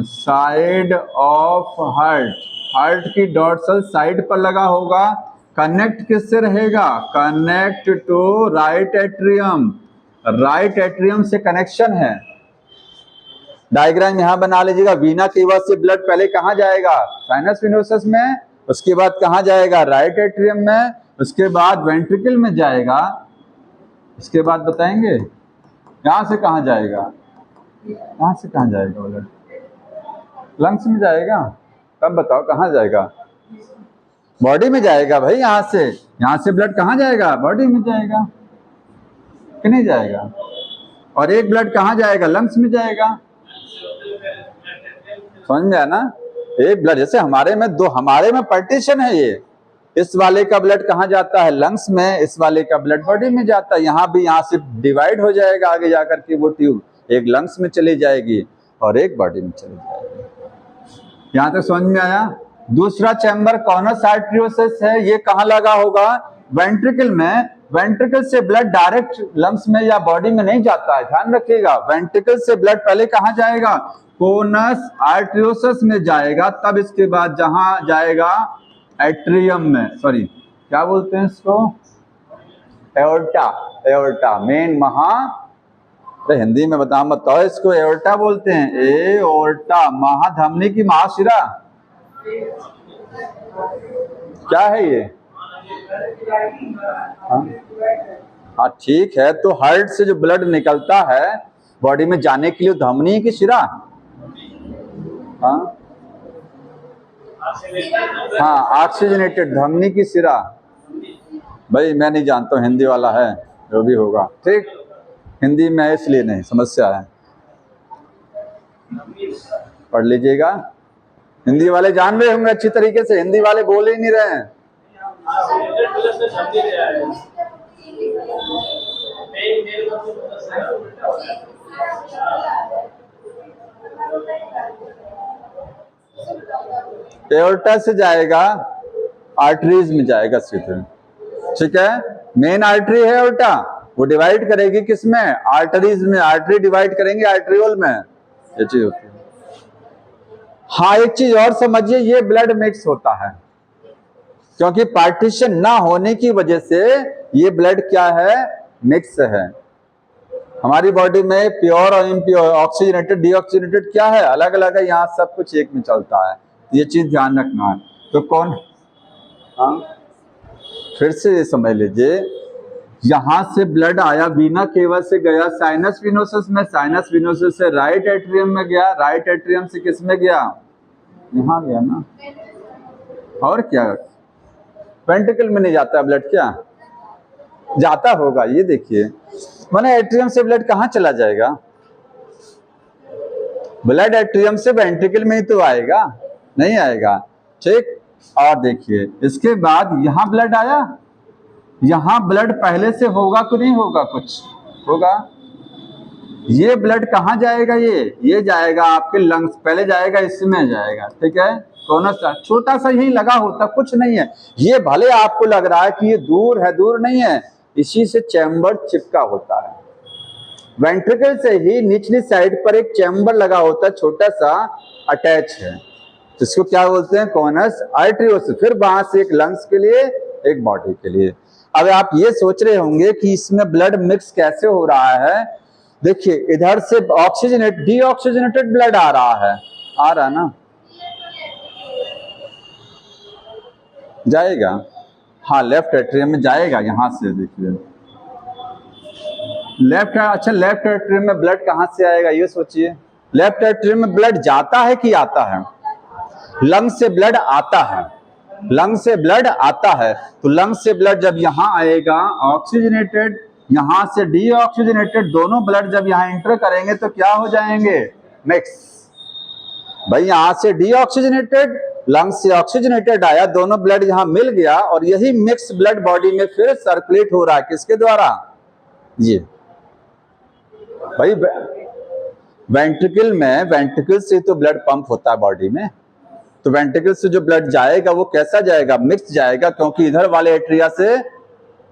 side of heart. Heart की डॉर्सल साइड पर लगा होगा। कनेक्ट किससे रहेगा? Connect to right atrium. Right atrium से कनेक्शन है। डायग्राम यहां बना लीजिएगा। वेना केवा से ब्लड पहले कहां जाएगा? साइनस वेनोसस में, उसके बाद कहां जाएगा? राइट एट्रियम में, उसके बाद वेंट्रिकल में जाएगा, इसके बाद बताएंगे यहां से कहां जाएगा? यहां से कहां जाएगा ब्लड? लंग्स में जाएगा। तब बताओ कहां जाएगा? बॉडी में जाएगा भाई। यहां से ब्लड कहां जाएगा? बॉडी में जाएगा कि नहीं जाएगा? और एक ब्लड कहां जाएगा? लंग्स में जाएगा। समझ में आया ना? एक ब्लड, जैसे हमारे में पार्टीशन है ये। इस वाले का ब्लड कहां जाता है? लंग्स में। इस वाले का ब्लड बॉडी में जाता है। यहाँ भी यहाँ से डिवाइड हो जाएगा आगे जाकर के वो ट्यूब, एक लंग्स में चली जाएगी और एक बॉडी में चली जाएगी। यहाँ तक समझ में आया? दूसरा चैम्बर कॉनस आर्टरियोसस है। ये कहाँ लगा होगा? वेंट्रिकल में। वेंट्रिकल से ब्लड डायरेक्ट लंग्स में या बॉडी में नहीं जाता है, ध्यान रखिएगा। वेंट्रिकल से ब्लड पहले कहां जाएगा? कोनस आर्टरियोसस में जाएगा, तब इसके बाद जहां जाएगा एट्रियम में, सॉरी क्या बोलते हैं इसको? एओर्टा। एओर्टा मेन अरे हिंदी में बताओ इसको। एओर्टा बोलते हैं, एओर्टा। महाधमनी की महाशिरा क्या है ये? हाँ ठीक है। तो हार्ट से जो ब्लड निकलता है बॉडी में जाने के लिए धमनी की शिरा, हाँ ऑक्सीजनेटेड धमनी की शिरा। भाई मैं नहीं जानता हूँ, हिंदी वाला है जो भी होगा, ठीक। हिंदी में इसलिए नहीं, समस्या है, पढ़ लीजिएगा। हिंदी वाले जान रहे होंगे अच्छी तरीके से, हिंदी वाले बोल ही नहीं रहे हैं। एओर्टा से जाएगा, आर्टरीज में जाएगा सीधे, ठीक है। मेन आर्टरी है एओर्टा, वो डिवाइड करेगी किसमें? आर्टरीज में। आर्टरी डिवाइड करेंगे आर्टरियोल में, ये चीज होती है। हाँ एक चीज और समझिए, ये ब्लड मिक्स होता है क्योंकि पार्टीशन ना होने की वजह से ये ब्लड क्या है? मिक्स है। हमारी बॉडी में प्योर और इम्प्योर, ऑक्सीजनेटेड, डीऑक्सीजनेटेड क्या है, अलग अलग है, यहाँ सब कुछ एक में चलता है, ये चीज ध्यान रखना है। तो कौन, हाँ फिर से ये समझ लीजिए, यहां से ब्लड आया, वीना केवा से गया साइनस विनोसस में, साइनस विनोसस से राइट एट्रियम में गया, राइट एट्रियम से किस में गया, यहाँ गया ना, और क्या वेंट्रिकल में नहीं जाता ब्लड, क्या जाता होगा, ये देखिए, माने एट्रियम से ब्लड कहाँ चला जाएगा, ब्लड एट्रियम से वेंट्रिकल में ही तो आएगा, नहीं आएगा, ठीक। और देखिए इसके बाद यहाँ ब्लड आया, यहाँ ब्लड पहले से होगा कि नहीं होगा, कुछ होगा, ये ब्लड कहाँ जाएगा, ये जाएगा आपके लंग्स, पहले जाएगा इसमें जाएगा, ठीक है, कौन सा छोटा सा यही लगा होता, कुछ नहीं है, ये भले आपको लग रहा है कि ये दूर है, दूर नहीं है, इसी से चैम्बर चिपका होता है, वेंट्रिकल से ही निचली साइड पर एक चैम्बर लगा होता है, छोटा सा अटैच है, जिसको क्या बोलते हैं, कॉनस आर्टरियोसिस, फिर वहां से एक लंग्स के लिए, एक बॉडी के लिए। अब आप ये सोच रहे होंगे कि इसमें ब्लड मिक्स कैसे हो रहा है, देखिए इधर से ऑक्सीजनेट डीऑक्सीजनेटेड ब्लड आ रहा है ना, जाएगा, हाँ लेफ्ट एट्रियम में जाएगा, यहां से देखिए लेफ्ट, अच्छा लेफ्ट एट्रियम में ब्लड कहां से आएगा, ये सोचिए, लेफ्ट एट्रियम में ब्लड जाता है कि आता है, लंग से ब्लड आता है, लंग से ब्लड आता है, तो लंग से ब्लड जब यहाँ आएगा ऑक्सीजनेटेड, यहाँ से डीऑक्सीजनेटेड, दोनों ब्लड जब यहाँ इंटर करेंगे तो क्या हो जाएंगे, मिक्स, भाई यहाँ से डीऑक्सीजनेटेड, लंग से ऑक्सीजनेटेड आया, दोनों ब्लड यहाँ मिल गया, और यही मिक्स ब्लड बॉडी में फिर सर्कुलेट हो रहा है, किसके द्वारा, ये भाई वेंट्रिकल में, वेंट्रिकल से तो ब्लड पंप होता है बॉडी में, तो वेंट्रिकल से जो ब्लड जाएगा वो कैसा जाएगा, मिक्स जाएगा, क्योंकि इधर वाले एट्रिया से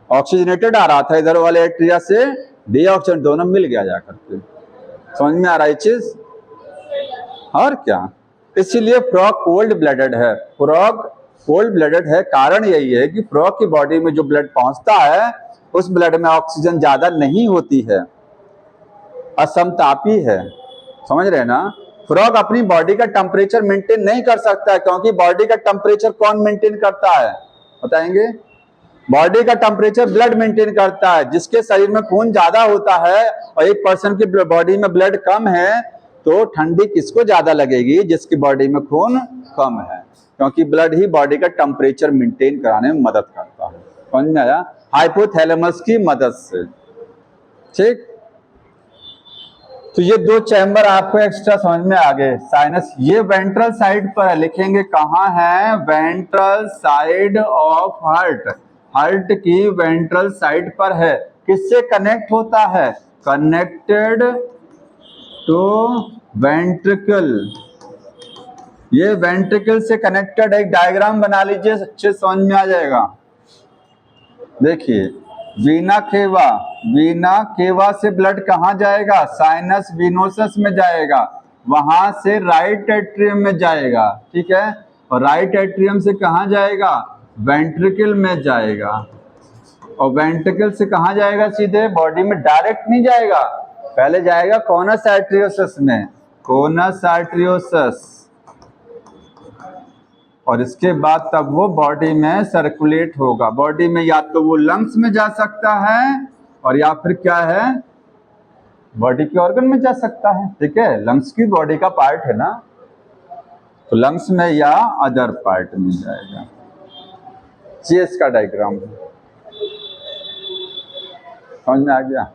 ऑक्सीजनेटेड आ रहा था, इधर वाले एट्रिया से डीऑक्सीजन, दोनों मिल गया जाकर के, समझ में आ रहा है चीज, और क्या, इसीलिए फ्रॉग कोल्ड ब्लडेड है, फ्रॉग कोल्ड ब्लडेड है, कारण यही है कि फ्रॉग की बॉडी में जो ब्लड पहुंचता है उस ब्लड में ऑक्सीजन ज्यादा नहीं होती है, असमतापी है, समझ रहे हैं ना, फ्रॉग अपनी बॉडी का टेम्परेचर मेंटेन नहीं कर सकता है, क्योंकि बॉडी का टेम्परेचर कौन मेंटेन करता है, बताएंगे, बॉडी का टेम्परेचर ब्लड मेंटेन करता है, जिसके शरीर में खून ज्यादा होता है और एक पर्सन की बॉडी में ब्लड कम है, तो ठंडी किसको ज्यादा लगेगी, जिसकी बॉडी में खून कम है, क्योंकि ब्लड ही बॉडी का टेम्परेचर मेंटेन कराने में मदद करता है, समझ में आया, हाइपोथैलेमस की मदद से, ठीक। तो ये दो चैम्बर आपको एक्स्ट्रा समझ में आ गए, साइनस ये वेंट्रल साइड पर है, लिखेंगे कहाँ है, ventral side of heart, heart की वेंट्रल साइड पर है, किससे कनेक्ट होता है, कनेक्टेड टू वेंट्रिकल, ये वेंट्रिकल से कनेक्टेड, एक डायग्राम बना लीजिए, अच्छे समझ में आ जाएगा, देखिए वीना केवा, वीना केवा से ब्लड कहाँ जाएगा, साइनस विनोसस में जाएगा, वहां से राइट एट्रियम में जाएगा, ठीक है, और राइट एट्रियम से कहाँ जाएगा, वेंट्रिकल में जाएगा, और वेंट्रिकल से कहाँ जाएगा, सीधे बॉडी में डायरेक्ट नहीं जाएगा, पहले जाएगा कोनस आर्टरियोसस में, कोनस आर्टरियोसस, और इसके बाद तब वो बॉडी में सर्कुलेट होगा, बॉडी में या तो वो लंग्स में जा सकता है और या फिर क्या है, बॉडी के ऑर्गन में जा सकता है, ठीक है, लंग्स की बॉडी का पार्ट है ना, तो लंग्स में या अदर पार्ट में जाएगा, ये इसका डायग्राम है, समझ में आ गया,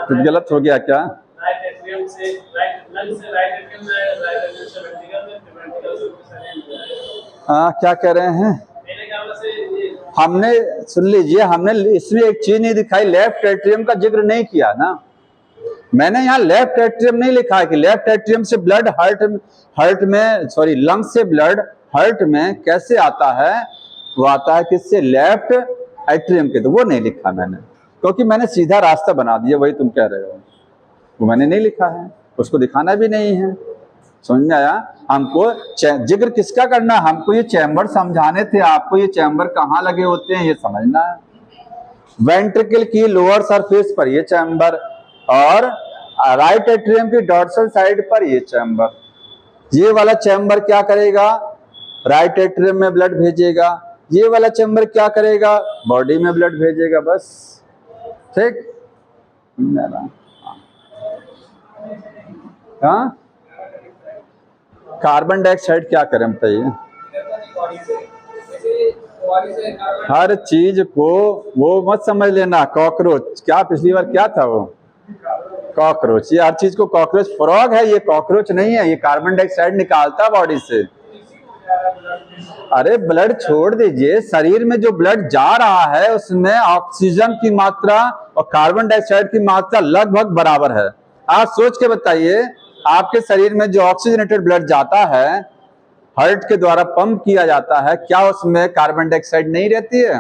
कुछ गलत हो गया क्या, हाँ क्या कह रहे हैं, हमने सुन लीजिए, हमने इसमें एक चीज नहीं दिखाई, लेफ्ट एट्रियम का जिक्र नहीं किया ना, मैंने यहाँ लेफ्ट एट्रियम नहीं लिखा है कि लेफ्ट एट्रियम से ब्लड हार्ट में सॉरी लंग से ब्लड हार्ट में कैसे आता है, वो आता है किससे, लेफ्ट एट्रियम के, तो वो नहीं लिखा मैंने, क्योंकि मैंने सीधा रास्ता बना दिया, वही तुम कह रहे हो, वो मैंने नहीं लिखा है, उसको दिखाना भी नहीं है, समझ में आया? हमको जिक्र किसका करना है? हमको ये चैम्बर समझाने थे आपको, ये चैम्बर कहाँ लगे होते हैं ये समझना है। वेंट्रिकल की लोअर सरफेस पर ये चैम्बर, और राइट एट्रियम की डॉर्सल साइड पर ये चैम्बर। ये वाला चैम्बर क्या करेगा? राइट एट्रियम में ब्लड भेजेगा। ये वाला चैम्बर क्या करेगा? बॉडी में ब्लड भेजेगा। बस, ठीक। हाँ, कार्बन डाइऑक्साइड क्या करें बताइए? हर चीज को वो मत समझ लेना कॉकरोच। क्या पिछली बार क्या था वो? कॉकरोच। ये हर चीज को कॉकरोच, फ्रॉग है ये, कॉकरोच नहीं है। ये कार्बन डाइऑक्साइड निकालता है बॉडी से। अरे ब्लड छोड़ दीजिए, शरीर में जो ब्लड जा रहा है उसमें ऑक्सीजन की मात्रा और कार्बन डाइऑक्साइड की मात्रा लगभग बराबर है। आप सोच के बताइए, आपके शरीर में जो ऑक्सीजनेटेड ब्लड जाता है, हार्ट के द्वारा पंप किया जाता है, क्या उसमें कार्बन डाइऑक्साइड नहीं रहती है?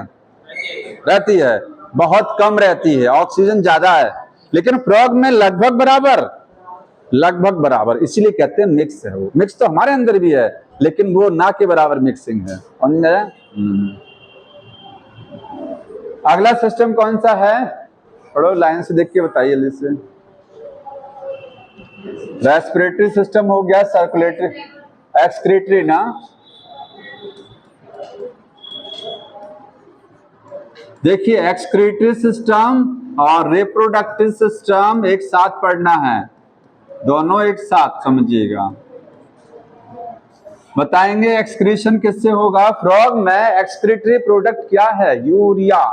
रहती है, बहुत कम रहती है, ऑक्सीजन ज्यादा है। लेकिन फ्रॉग में लगभग बराबर, लगभग बराबर, इसीलिए कहते हैं मिक्स है। वो मिक्स तो हमारे अंदर भी है, लेकिन वो ना के बराबर मिक्सिंग है। अगला सिस्टम कौन सा है? थोड़ा लाइन से देख के बताइए जल्दी से। रेस्पिरेटरी सिस्टम हो गया, सर्कुलेटरी, एक्सक्रीटरी ना। देखिए, एक्सक्रीटरी सिस्टम और रिप्रोडक्टिव सिस्टम एक साथ पढ़ना है, दोनों एक साथ समझिएगा। बताएंगे एक्सक्रीशन किससे होगा? फ्रॉग में एक्सक्रीटरी प्रोडक्ट क्या है? यूरिया।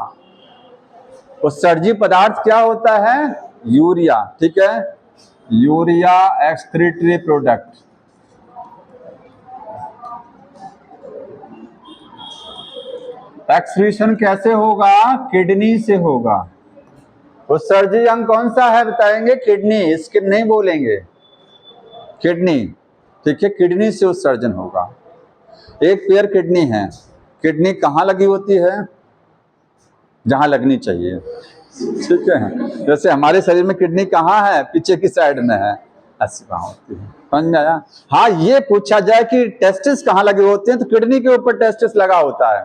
उत्सर्जी पदार्थ क्या होता है? यूरिया, ठीक है। Urea excretory product. एक्सक्रीशन कैसे होगा? किडनी से होगा। उत्सर्जी अंग कौन सा है बताएंगे? किडनी। स्किन नहीं बोलेंगे, किडनी, ठीक है। किडनी से उत्सर्जन होगा। एक पेयर किडनी है। किडनी कहाँ लगी होती है? जहां लगनी चाहिए, ठीक है। जैसे हमारे शरीर में किडनी कहाँ है? पीछे की साइड में है, ऐसी वहां होती है। समझ में आया? हाँ, ये पूछा जाए कि टेस्टिस कहाँ लगे होते हैं, तो किडनी के ऊपर टेस्टिस लगा होता है।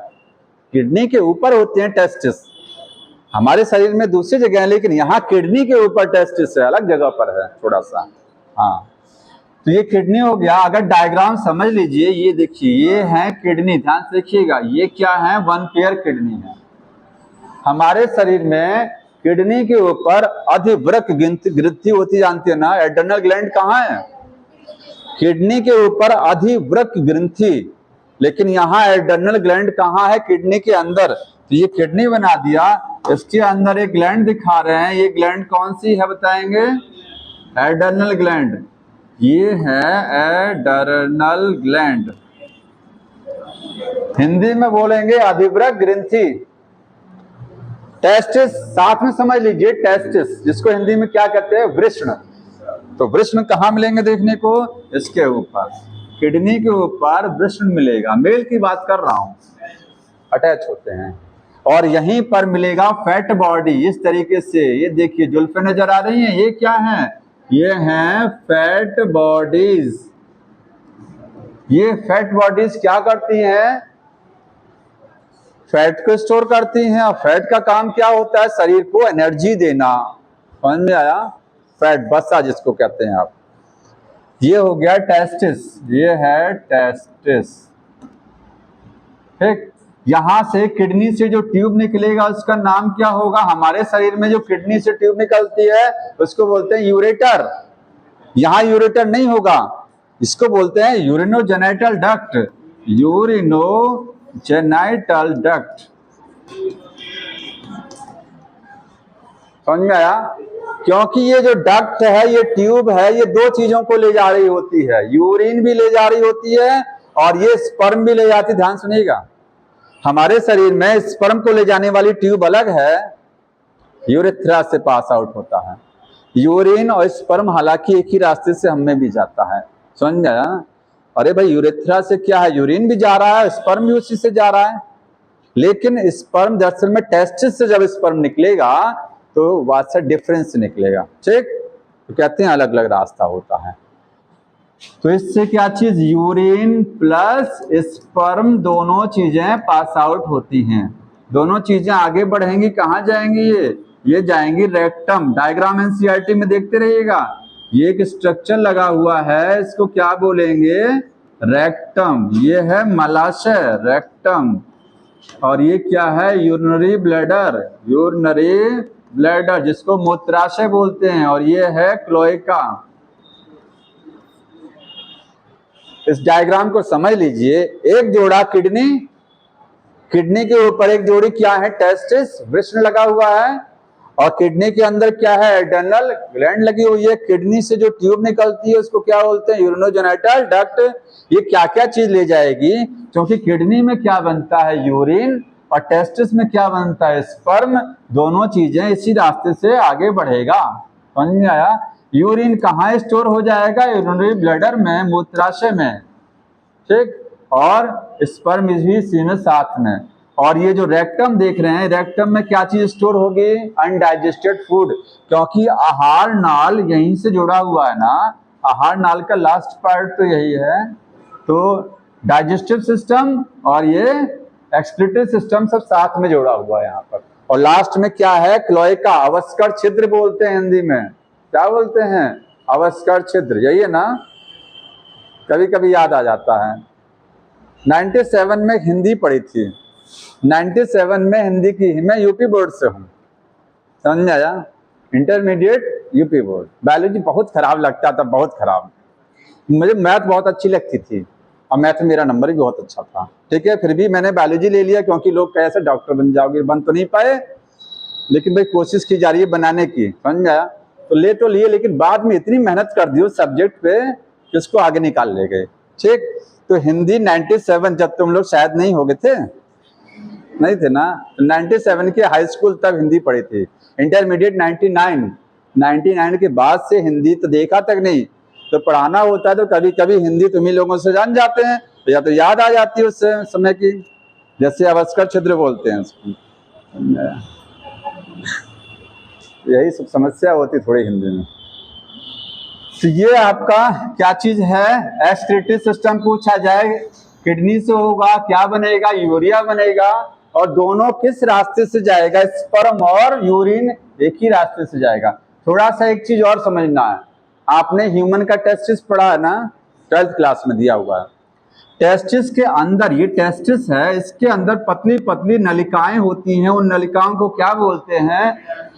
किडनी के ऊपर होते हैं टेस्टिस। हमारे शरीर में दूसरी जगह है, लेकिन यहाँ किडनी के ऊपर टेस्टिस है, अलग जगह पर है थोड़ा सा। हाँ, तो ये किडनी हो गया। अगर डायग्राम समझ लीजिए, ये देखिए, ये है किडनी, ध्यान से देखिएगा। ये क्या है? वन पेयर किडनी है। हमारे शरीर में किडनी के ऊपर अधिवृक्क ग्रंथि होती, जानते हैं ना? एड्रेनल ग्लैंड कहाँ है? किडनी के ऊपर अधिवृक्क ग्रंथि, लेकिन यहाँ एड्रेनल ग्लैंड कहाँ है? किडनी के अंदर। तो ये किडनी बना दिया, इसके अंदर एक ग्लैंड दिखा रहे हैं। ये ग्लैंड कौन सी है बताएंगे? Adrenal gland. ये है एड्रेनल ग्लैंड, हिंदी में बोलेंगे अधिवृक्क ग्रंथि। टेस्टिस साथ में समझ लीजिए, टेस्टिस जिसको हिंदी में क्या कहते हैं? वृषण। तो वृषण कहाँ मिलेंगे देखने को? इसके ऊपर, किडनी के ऊपर वृषण मिलेगा। मेल की बात कर रहा हूं, अटैच होते हैं। और यहीं पर मिलेगा फैट बॉडी, इस तरीके से। ये देखिए, जुल्फे नजर आ रही हैं, ये क्या है? ये हैं फैट बॉडीज। ये फैट बॉडीज क्या करती हैं? फैट को स्टोर करती हैं। और फैट का काम क्या होता है? शरीर को एनर्जी देना। समझ में आया? फैट बसा जिसको कहते हैं आप। ये हो गया टेस्टिस, ये है टेस्टिस, ठीक। यहां से किडनी से जो ट्यूब निकलेगा उसका नाम क्या होगा? हमारे शरीर में जो किडनी से ट्यूब निकलती है उसको बोलते हैं यूरेटर। यहां यूरेटर नहीं होगा, इसको बोलते हैं यूरिनोजेनिटल डक्ट। यूरिनोजेनिटल डक्ट, समझ में आया? क्योंकि ये जो डक्ट है, ये ट्यूब है, ये दो चीजों को ले जा रही होती है। यूरिन भी ले जा रही होती है और ये स्पर्म भी ले जाती है। ध्यान सुनिएगा, हमारे शरीर में स्पर्म को ले जाने वाली ट्यूब अलग है, यूरेथ्रा से पास आउट होता है। यूरिन और स्पर्म हालांकि एक ही रास्ते से हमें भी जाता है, समझ में आया? अरे भाई, यूरेथ्रा से क्या है? यूरिन भी जा रहा है, स्पर्म भी उसी से जा रहा है। लेकिन स्पर्म दरअसल में टेस्टिस से जब स्पर्म निकलेगा तो वहां से डिफरेंस निकलेगा, ठीक। तो कहते हैं अलग अलग रास्ता होता है। तो इससे क्या चीज, यूरिन प्लस स्पर्म दोनों चीजें पास आउट होती हैं। दोनों चीजें आगे बढ़ेंगी, कहाँ जाएंगी ये जाएंगी रेक्टम। डायग्राम एनसीईआरटी में देखते रहिएगा, ये एक स्ट्रक्चर लगा हुआ है, इसको क्या बोलेंगे, रेक्टम। ये है मलाशय, रेक्टम। और ये क्या है, यूरिनरी ब्लैडर, यूरिनरी ब्लैडर जिसको मूत्राशय बोलते हैं। और ये है क्लोएका। इस डायग्राम को समझ लीजिए, एक जोड़ा किडनी, किडनी के ऊपर एक जोड़ी क्या है, टेस्टिस, वृषण लगा हुआ है। और किडनी के अंदर क्या है, एड्रेनल ग्लैंड लगी हुई है। किडनी से जो ट्यूब निकलती है उसको क्या बोलते हैं, यूरिनोजेनिटल डक्ट। ये क्या क्या चीज ले जाएगी, क्योंकि किडनी में क्या बनता है, यूरिन, और टेस्टिस में क्या बनता है, स्पर्म। दोनों चीजें इसी रास्ते से आगे बढ़ेगा। समझ में आया। यूरिन कहाँ स्टोर हो जाएगा, यूरिनरी ब्लैडर में, मूत्राशय में, ठीक। और स्पर्म भी इसी में साथ में। और ये जो रेक्टम देख रहे हैं, रेक्टम में क्या चीज स्टोर होगी, अनडाइजेस्टेड फूड, क्योंकि आहार नाल यहीं से जुड़ा हुआ है ना। आहार नाल का लास्ट पार्ट तो यही है। तो डाइजेस्टिव सिस्टम और ये एक्सक्रीटरी सिस्टम सब साथ में जुड़ा हुआ है यहाँ पर। और लास्ट में क्या है, क्लोएका, अवस्कर छिद्र बोलते हैं हिंदी में। क्या बोलते हैं, अवस्कर छिद्र, यही है ना, कभी कभी याद आ जाता है। 97 में हिंदी पढ़ी थी, 97 में हिंदी की, मैं यूपी बोर्ड से हूँ, समझ में आया, इंटरमीडिएट यूपी बोर्ड। बायोलॉजी बहुत खराब लगता था, बहुत खराब। मुझे मैथ बहुत अच्छी लगती थी, और मैथ में मेरा नंबर भी बहुत अच्छा था, ठीक है। फिर भी मैंने बायोलॉजी ले लिया, क्योंकि लोग कैसे डॉक्टर बन जाओगे, बन तो नहीं पाए, लेकिन भाई कोशिश की जा रही है बनाने की, समझ में आया। तो ले तो लिए, लेकिन बाद में इतनी मेहनत कर दी उस सब्जेक्ट पे कि उसको आगे निकाल ले गए, ठीक। तो हिंदी 97, जब तुम लोग शायद नहीं हो गए थे, नहीं थे ना, 97 के हाई स्कूल तक हिंदी पढ़ी थी। इंटरमीडिएट 99 के बाद से हिंदी तो देखा तक नहीं। तो पढ़ाना होता है तो कभी कभी हिंदी तुम्ही लोगों से जान जाते हैं, तो या तो याद आ जाती है उस समय की, जैसे अवस्कर छिद्र बोलते हैं उसको। यही सब समस्या होती थोड़ी हिंदी में। तो ये आपका क्या चीज है, एक्सक्रीटरी सिस्टम पूछा जाए, किडनी से होगा, क्या बनेगा, यूरिया बनेगा। और दोनों किस रास्ते से जाएगा, स्पर्म और यूरिन एक ही रास्ते से जाएगा। थोड़ा सा एक चीज और समझना है, आपने ह्यूमन का टेस्टिस पढ़ा है ना, 12th क्लास में दिया हुआ है। टेस्टिस के अंदर, ये टेस्टिस है, इसके अंदर पतली पतली नलिकाएं होती हैं। उन नलिकाओं को क्या बोलते हैं,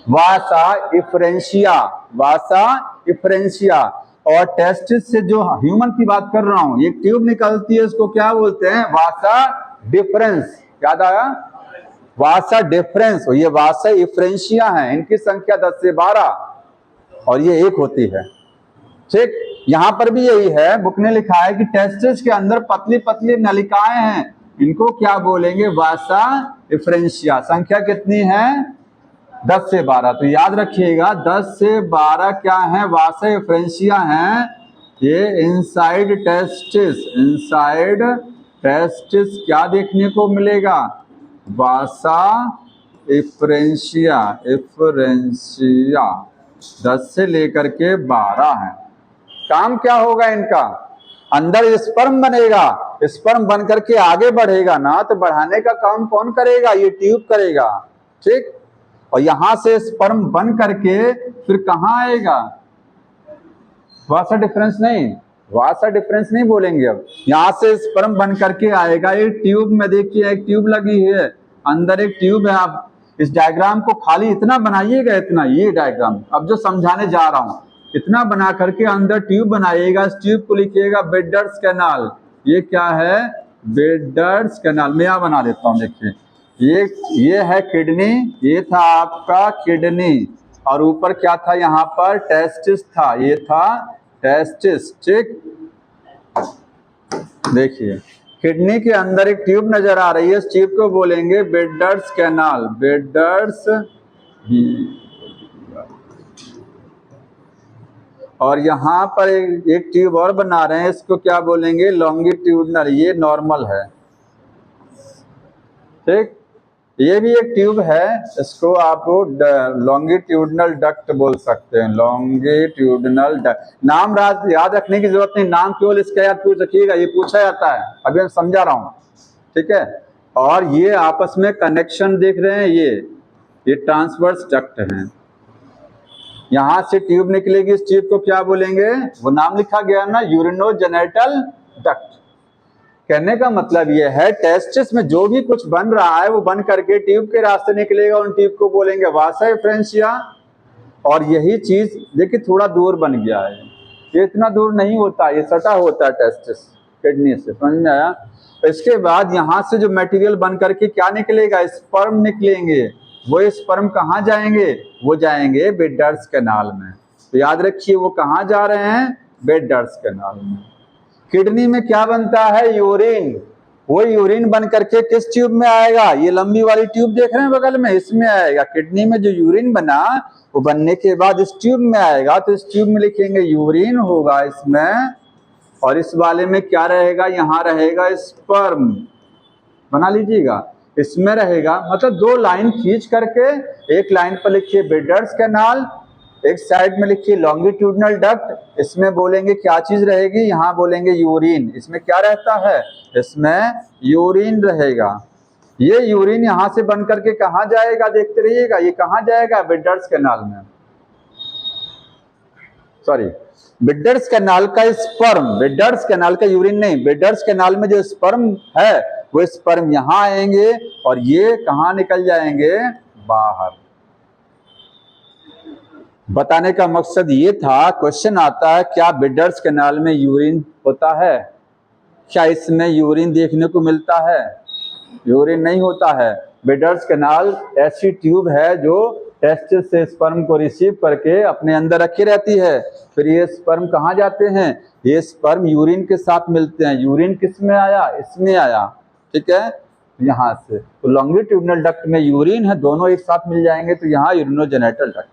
वासा इफरेंशिया, वासा इफरेंशिया। और टेस्टिस से जो ह्यूमन की बात कर रहा हूं, ये ट्यूब निकलती है, उसको क्या बोलते हैं, वासा डिफरेंस। याद आया, वासा डिफरेंस। ये वासा इफरेंशिया है, इनकी संख्या 10 से 12 और ये एक होती है, ठीक। यहां पर भी यही है, बुक ने लिखा है कि टेस्टिस के अंदर पतली पतली नलिकाएं हैं, इनको क्या बोलेंगे, वासा इफरेंशिया। संख्या कितनी है, 10 से 12। तो याद रखिएगा 10 से 12 क्या है, वासा इफरेंशिया हैं। ये इनसाइड टेस्टिस, इनसाइड टेस्टिस क्या देखने को मिलेगा, वासा इफरेंशिया, इफरेंशिया 10 से लेकर के 12 है। काम क्या होगा इनका, अंदर स्पर्म बनेगा, स्पर्म बन करके आगे बढ़ेगा ना, तो बढ़ाने का काम कौन करेगा, ये ट्यूब करेगा, ठीक। और यहां से स्पर्म बन करके फिर कहां आएगा, वासा डिफरेंस नहीं, वासा डिफरेंस नहीं बोलेंगे अब। यहां से स्पर्म बन करके आएगा, ये ट्यूब में देखिए एक ट्यूब लगी है, अंदर एक ट्यूब है। आप इस डायग्राम को खाली इतना बनाइएगा, इतना, ये डायग्राम अब जो समझाने जा रहा हूं, इतना बना करके अंदर ट्यूब बनाइएगा। इस ट्यूब को लिखिएगा बेडर्स कैनाल। ये क्या है, बेडर्स कैनाल। मैं यहां बना देता हूं, देखिए ये है किडनी, ये था आपका किडनी, और ऊपर क्या था, यहाँ पर टेस्टिस था, ये था टेस्टिस, ठीक। देखिए किडनी के अंदर एक ट्यूब नजर आ रही है, इस ट्यूब को बोलेंगे बेडर्स कैनाल, बेडर्स। और यहाँ पर एक ट्यूब और बना रहे हैं, इसको क्या बोलेंगे, लॉन्गिट्यूडनल। ये नॉर्मल है, ठीक। ये भी एक ट्यूब है, इसको आप लॉन्गिट्यूडनल डक्ट बोल सकते हैं, लॉन्गिट्यूडनल डक्ट। नाम याद रखने की जरूरत नहीं, नाम केवल इसका याद पूछ रखिएगा, ये पूछा जाता है, अभी मैं समझा रहा हूं, ठीक है। और ये आपस में कनेक्शन देख रहे हैं, ये ट्रांसवर्स डक्ट है। यहां से ट्यूब निकलेगी, इस ट्यूब को क्या बोलेंगे, वो नाम लिखा गया ना, यूरिनोजेनिटल डक्ट। कहने का मतलब ये है टेस्टिस में जो भी कुछ बन रहा है वो बन करके ट्यूब के रास्ते निकलेगा, उन ट्यूब को बोलेंगे वासा एफरेंशिया। और यही चीज देखिए थोड़ा दूर बन गया है, ये इतना दूर नहीं होता, ये सटा होता है टेस्टिस किडनी से, समझ में आया। इसके बाद यहाँ से जो मटेरियल बन करके क्या निकलेगा, स्पर्म निकलेंगे। वो स्पर्म कहाँ जाएंगे, वो जाएंगे बेडर्स कैनाल में। तो याद रखिए वो कहाँ जा रहे हैं, बेडर्स कैनाल में। किडनी में क्या बनता है, यूरिन। वो यूरिन बन करके किस ट्यूब में आएगा, ये लंबी वाली ट्यूब देख रहे हैं बगल में, इसमें आएगा। किडनी में जो यूरिन बना वो बनने के बाद इस ट्यूब में आएगा, तो इस ट्यूब में लिखेंगे यूरिन होगा इसमें, और इस वाले में क्या रहेगा, यहाँ रहेगा स्पर्म, बना लीजिएगा, इसमें रहेगा। मतलब दो लाइन खींच करके, एक लाइन पर लिखिए बेडर्स कैनाल, एक साइड में लिखिए लॉन्गिट्यूडनल डक्ट। इसमें बोलेंगे क्या चीज रहेगी, यहाँ बोलेंगे यूरिन। इसमें क्या रहता है, इसमें यूरिन रहेगा। ये यूरिन यहाँ से बन करके कहाँ जाएगा, देखते रहिएगा, ये कहाँ जाएगा, बेडर्स कैनाल में, सॉरी बेडर्स कैनाल का स्पर्म, बेडर्स कैनाल का यूरिन नहीं, बेडर्स कैनाल में जो स्पर्म है वो स्पर्म यहाँ आएंगे और ये कहाँ निकल जाएंगे, बाहर। बताने का मकसद ये था, क्वेश्चन आता है क्या बेडर्स कैनाल में यूरिन होता है, क्या इसमें यूरिन देखने को मिलता है, यूरिन नहीं होता है। बेडर्स कैनाल ऐसी ट्यूब है जो टेस्टिस से स्पर्म को रिसीव करके अपने अंदर रखी रहती है। फिर ये स्पर्म कहाँ जाते हैं, ये स्पर्म यूरिन के साथ मिलते हैं। यूरिन किस में आया, इसमें आया, ठीक है, यहाँ से। तो लॉन्गिट्यूडनल डक्ट में यूरिन है, दोनों एक साथ मिल जाएंगे, तो यहाँ यूरिनोजेनिटल डक्ट।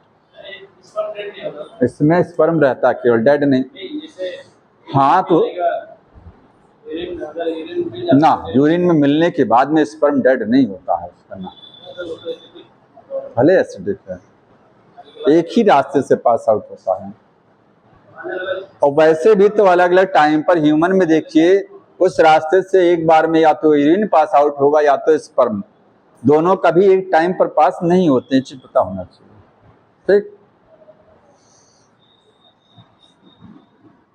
इसमें स्पर्म रहता है केवल, डेड नहीं। हाँ तो ना, यूरिन में मिलने के बाद में स्पर्म डेड नहीं होता है, उसका ना भले एसिडिक है, एक ही रास्ते से पास आउट होता है। और वैसे भी तो अलग अलग टाइम पर ह्यूमन में देखिए, उस रास्ते से एक बार में या तो यूरिन पास आउट होगा या तो स्पर्म, दोनों कभी एक टाइम पर पास नहीं होते, चीज पता होना चाहिए, ठीक।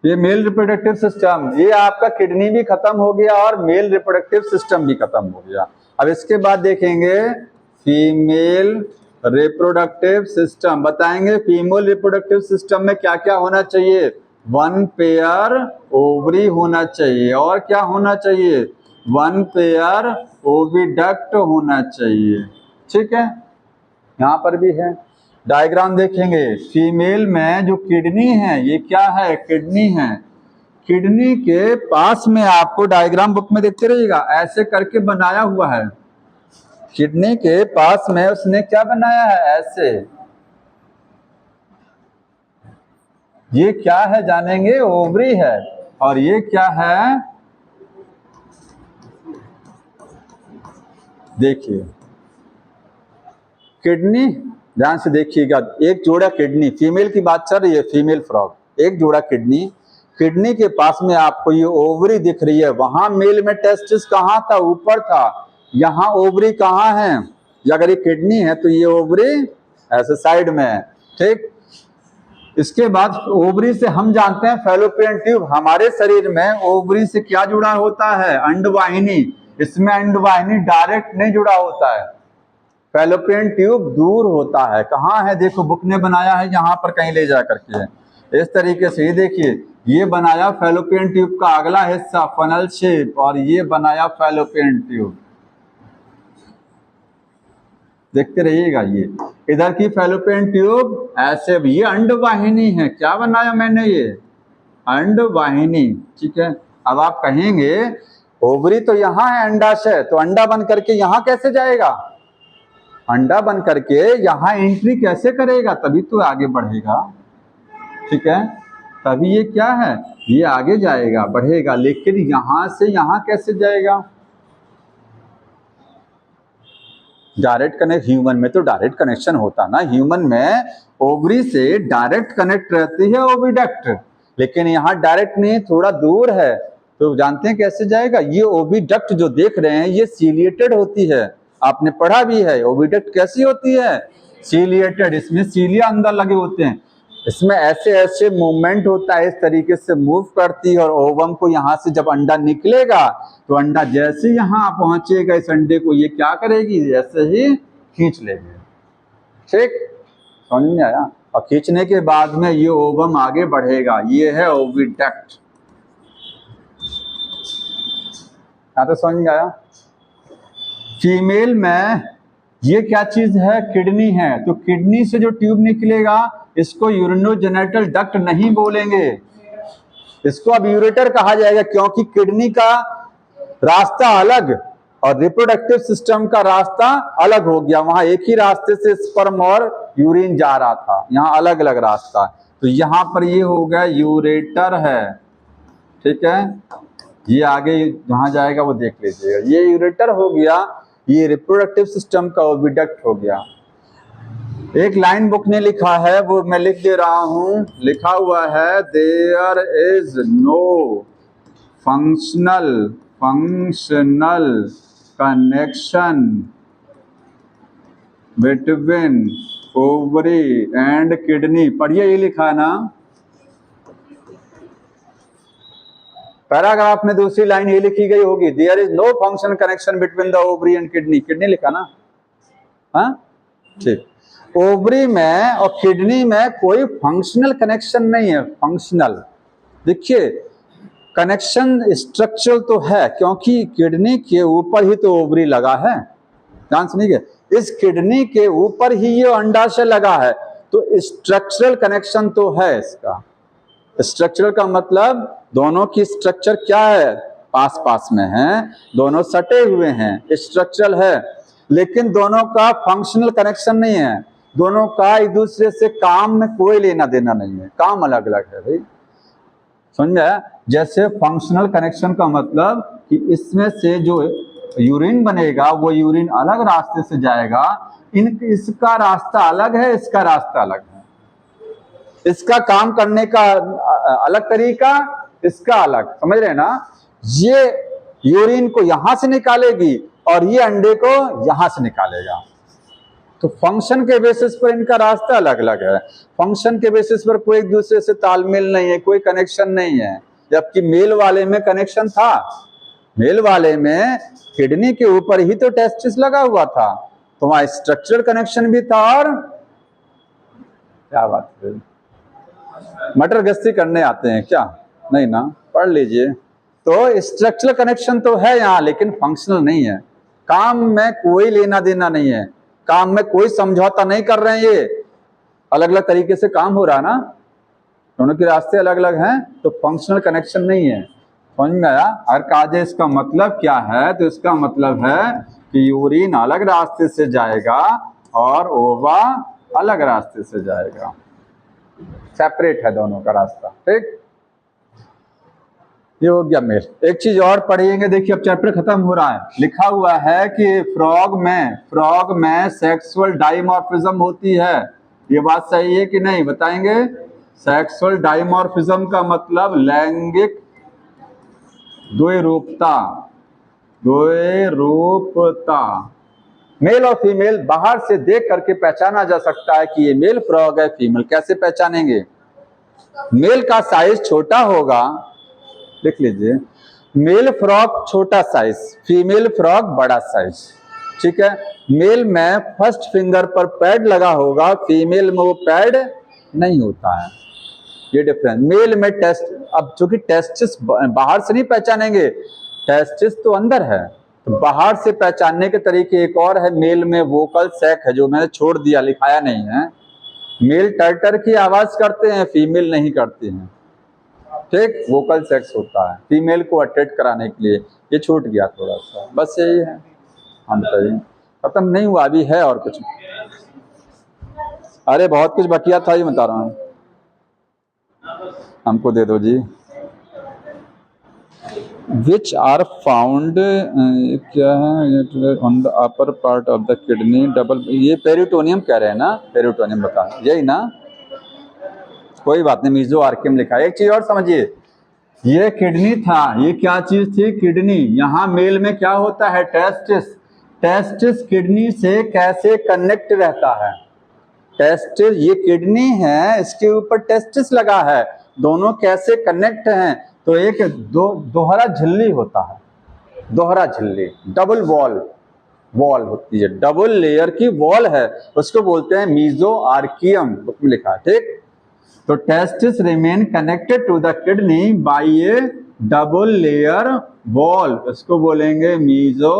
ये मेल रिप्रोडक्टिव सिस्टम, ये आपका किडनी भी खत्म हो गया और मेल रिप्रोडक्टिव सिस्टम भी खत्म हो गया। अब इसके बाद देखेंगे फीमेल रिप्रोडक्टिव सिस्टम। बताएंगे फीमेल रिप्रोडक्टिव सिस्टम में क्या क्या होना चाहिए, 1 पेयर ओवरी होना चाहिए, और क्या होना चाहिए, 1 पेयर ओविडक्ट होना चाहिए, ठीक है। यहाँ पर भी है, डायग्राम देखेंगे। फीमेल में जो किडनी है, ये क्या है, किडनी है। किडनी के पास में आपको डायग्राम बुक में देखते रहिएगा, ऐसे करके बनाया हुआ है। किडनी के पास में उसने क्या बनाया है, ऐसे। ये क्या है जानेंगे, ओवरी है। और ये क्या है, देखिए किडनी, ध्यान से देखिएगा, एक जोड़ा किडनी, फीमेल की बात चल रही है, फीमेल फ्रॉग, एक जोड़ा किडनी। किडनी के पास में आपको ये ओवरी दिख रही है। वहां मेल में टेस्टिस कहाँ था, ऊपर था, यहाँ ओवरी कहाँ है, अगर ये किडनी है तो ये ओवरी ऐसे साइड में है, ठीक। इसके बाद ओवरी से हम जानते हैं फैलोपियन ट्यूब। हमारे शरीर में ओवरी से क्या जुड़ा होता है, अंडवाहिनी। इसमें अंडवाहिनी डायरेक्ट नहीं जुड़ा होता है, फैलोपियन ट्यूब दूर होता है। कहाँ है, देखो बुक ने बनाया है, यहाँ पर कहीं ले जा करके है, इस तरीके से। ये देखिए, ये बनाया फैलोपियन ट्यूब का अगला हिस्सा, फनल शेप, और ये बनाया फैलोपियन ट्यूब, देखते रहिएगा। ये इधर की फैलोपियन ट्यूब ऐसे, ये अंडवाहिनी है। क्या बनाया मैंने, ये अंडवाहिनी, ठीक है। अब आप कहेंगे ओवरी तो यहाँ है, अंडाशय, तो अंडा बन करके यहाँ कैसे जाएगा, अंडा बन करके यहाँ एंट्री कैसे करेगा, तभी तो आगे बढ़ेगा, ठीक है। तभी ये क्या है, ये आगे जाएगा, बढ़ेगा। लेकिन यहाँ से यहाँ कैसे जाएगा, डायरेक्ट कनेक्ट, ह्यूमन में तो डायरेक्ट कनेक्शन होता ना, ह्यूमन में ओवरी से डायरेक्ट कनेक्ट रहती है ओविडक्ट, लेकिन यहाँ डायरेक्ट नहीं, थोड़ा दूर है। तो जानते हैं कैसे जाएगा? ये ओविडक्ट जो देख रहे हैं ये सीलिएटेड होती है, आपने पढ़ा भी है। ओविडक्ट कैसी होती है? सीलिएटेड, इसमें सीलिया अंदर लगे होते हैं, इसमें ऐसे ऐसे मूवमेंट होता है, इस तरीके से मूव करती है, और ओवम को यहाँ से जब अंडा निकलेगा तो अंडा जैसे यहाँ पहुंचेगा इस अंडे को ये क्या करेगी? जैसे ही खींच लेगी। ठीक, समझ में आया? और खींचने के बाद में ये ओवम आगे बढ़ेगा, ये है ओविडक्ट। यहाँ तो समझ में आया? फीमेल में ये क्या चीज है? किडनी है। तो किडनी से जो ट्यूब निकलेगा इसको यूरिनोजेनिटल डक्ट नहीं बोलेंगे, इसको अब यूरेटर कहा जाएगा, क्योंकि किडनी का रास्ता अलग और रिप्रोडक्टिव सिस्टम का रास्ता अलग हो गया। वहां एक ही रास्ते से स्पर्म और यूरिन जा रहा था, यहाँ अलग अलग रास्ता। तो यहाँ पर ये हो गया यूरेटर है। ठीक है, ये आगे जहां जाएगा वो देख लीजिएगा। ये यूरेटर हो गया, ये रिप्रोडक्टिव सिस्टम का ओविडक्ट हो गया। एक लाइन बुक ने लिखा है, वो मैं लिख दे रहा हूं, लिखा हुआ है there is no functional connection between ovary and kidney. पढ़िए, ये लिखा है ना पैराग्राफ में, दूसरी लाइन ये लिखी गई होगी, there is no functional connection between the ovary and kidney. Kidney लिखा ना? हाँ ठीक, ओवरी में और किडनी में कोई फंक्शनल कनेक्शन नहीं है। फंक्शनल, देखिए कनेक्शन स्ट्रक्चरल तो है, क्योंकि किडनी के ऊपर ही तो ओवरी लगा है, ध्यान सुनिए, इस किडनी के ऊपर ही ये अंडाशय लगा है, तो स्ट्रक्चरल कनेक्शन तो है इसका। स्ट्रक्चरल का मतलब दोनों की स्ट्रक्चर क्या है? पास पास में है, दोनों सटे हुए हैं, स्ट्रक्चरल है, लेकिन दोनों का फंक्शनल कनेक्शन नहीं है। दोनों का एक दूसरे से काम में कोई लेना देना नहीं है, काम अलग अलग है भाई, समझ में आया? जैसे फंक्शनल कनेक्शन का मतलब कि इसमें से जो यूरिन बनेगा वो यूरिन अलग रास्ते से जाएगा, इसका रास्ता अलग है, इसका रास्ता अलग है, इसका काम करने का अलग तरीका, इसका अलग, समझ रहे हैं ना? ये यूरिन को यहां से निकालेगी और ये अंडे को यहां से निकालेगा। तो फंक्शन के बेसिस पर इनका रास्ता अलग अलग है, फंक्शन के बेसिस पर कोई एक दूसरे से तालमेल नहीं है, कोई कनेक्शन नहीं है। जबकि मेल वाले में कनेक्शन था, मेल वाले में किडनी के ऊपर ही तो टेस्टिस लगा हुआ था, तो वहां स्ट्रक्चरल कनेक्शन भी था। और क्या बात है, मटर गश्ती करने आते हैं क्या? नहीं ना, पढ़ लीजिए। तो स्ट्रक्चरल कनेक्शन तो है यहाँ, लेकिन फंक्शनल नहीं है, काम में कोई लेना देना नहीं है, काम में कोई समझौता नहीं कर रहे हैं, ये अलग अलग तरीके से काम हो रहा है ना, दोनों के रास्ते अलग अलग हैं, तो फंक्शनल कनेक्शन नहीं है। समझ में आया? अगर कहा जाए इसका मतलब क्या है, तो इसका मतलब है कि यूरिन अलग रास्ते से जाएगा और ओवा अलग रास्ते से जाएगा, सेपरेट है दोनों का रास्ता। ठीक, ये हो गया मेल। एक चीज और पढ़िएंगे, देखिए अब चैप्टर खत्म हो रहा है। लिखा हुआ है कि फ्रॉग में सेक्सुअल डाइमॉर्फिज्म होती है, ये बात सही है कि नहीं बताएंगे? सेक्सुअल डाइमॉर्फिज्म का मतलब लैंगिक द्वैरूपता, मेल और फीमेल बाहर से देख करके पहचाना जा सकता है कि ये मेल फ्रॉग है, फीमेल। कैसे पहचानेंगे? मेल का साइज छोटा होगा, देख लीजिए, मेल फ्रॉग छोटा साइज, फीमेल फ्रॉग बड़ा साइज। ठीक है, मेल में फर्स्ट फिंगर पर पैड लगा होगा, फीमेल में वो पैड नहीं होता है, ये डिफरेंस। मेल में टेस्ट, अब चूंकि टेस्टिस बाहर से नहीं पहचानेंगे, टेस्टिस तो अंदर है, तो बाहर से पहचानने के तरीके एक और है। मेल में वोकल सैक है, जो मैंने छोड़ दिया, लिखाया नहीं है। मेल टर्टर की आवाज करते हैं, फीमेल नहीं करती हैं। ठीक, वोकल सेक्स होता है फीमेल को अट्रैक्ट कराने के लिए, ये छूट गया थोड़ा सा, बस यही है। हम बताइए, खत्म नहीं हुआ, अभी है और कुछ? अरे बहुत कुछ बकिया था, ये बता रहा हूँ, हमको दे दो जी। विच आर फाउंड क्या है on the upper part of the kidney double, ये पेरिटोनियम कह रहे हैं ना, पेरिटोनियम बता यही ना, कोई बात नहीं, मीजो आर्कियम लिखा है। एक चीज और समझिए, ये किडनी था, ये क्या चीज थी, किडनी। यहाँ मेल में क्या होता है, टेस्टिस। टेस्टिस किडनी से कैसे कनेक्ट रहता है, टेस्टिस, ये किडनी है, इसके ऊपर टेस्टिस लगा है, दोनों कैसे कनेक्ट हैं, तो एक दोहरा झिल्ली होता है, दोहरा झिल्ली, डबल वॉल, वॉल होती है, डबल लेयर की वॉल है, उसको बोलते हैं मीजो आर्कियम, बुक में लिखा है, ठीक। तो testis remain connected to the kidney by a double layer wall, इसको बोलेंगे मीजो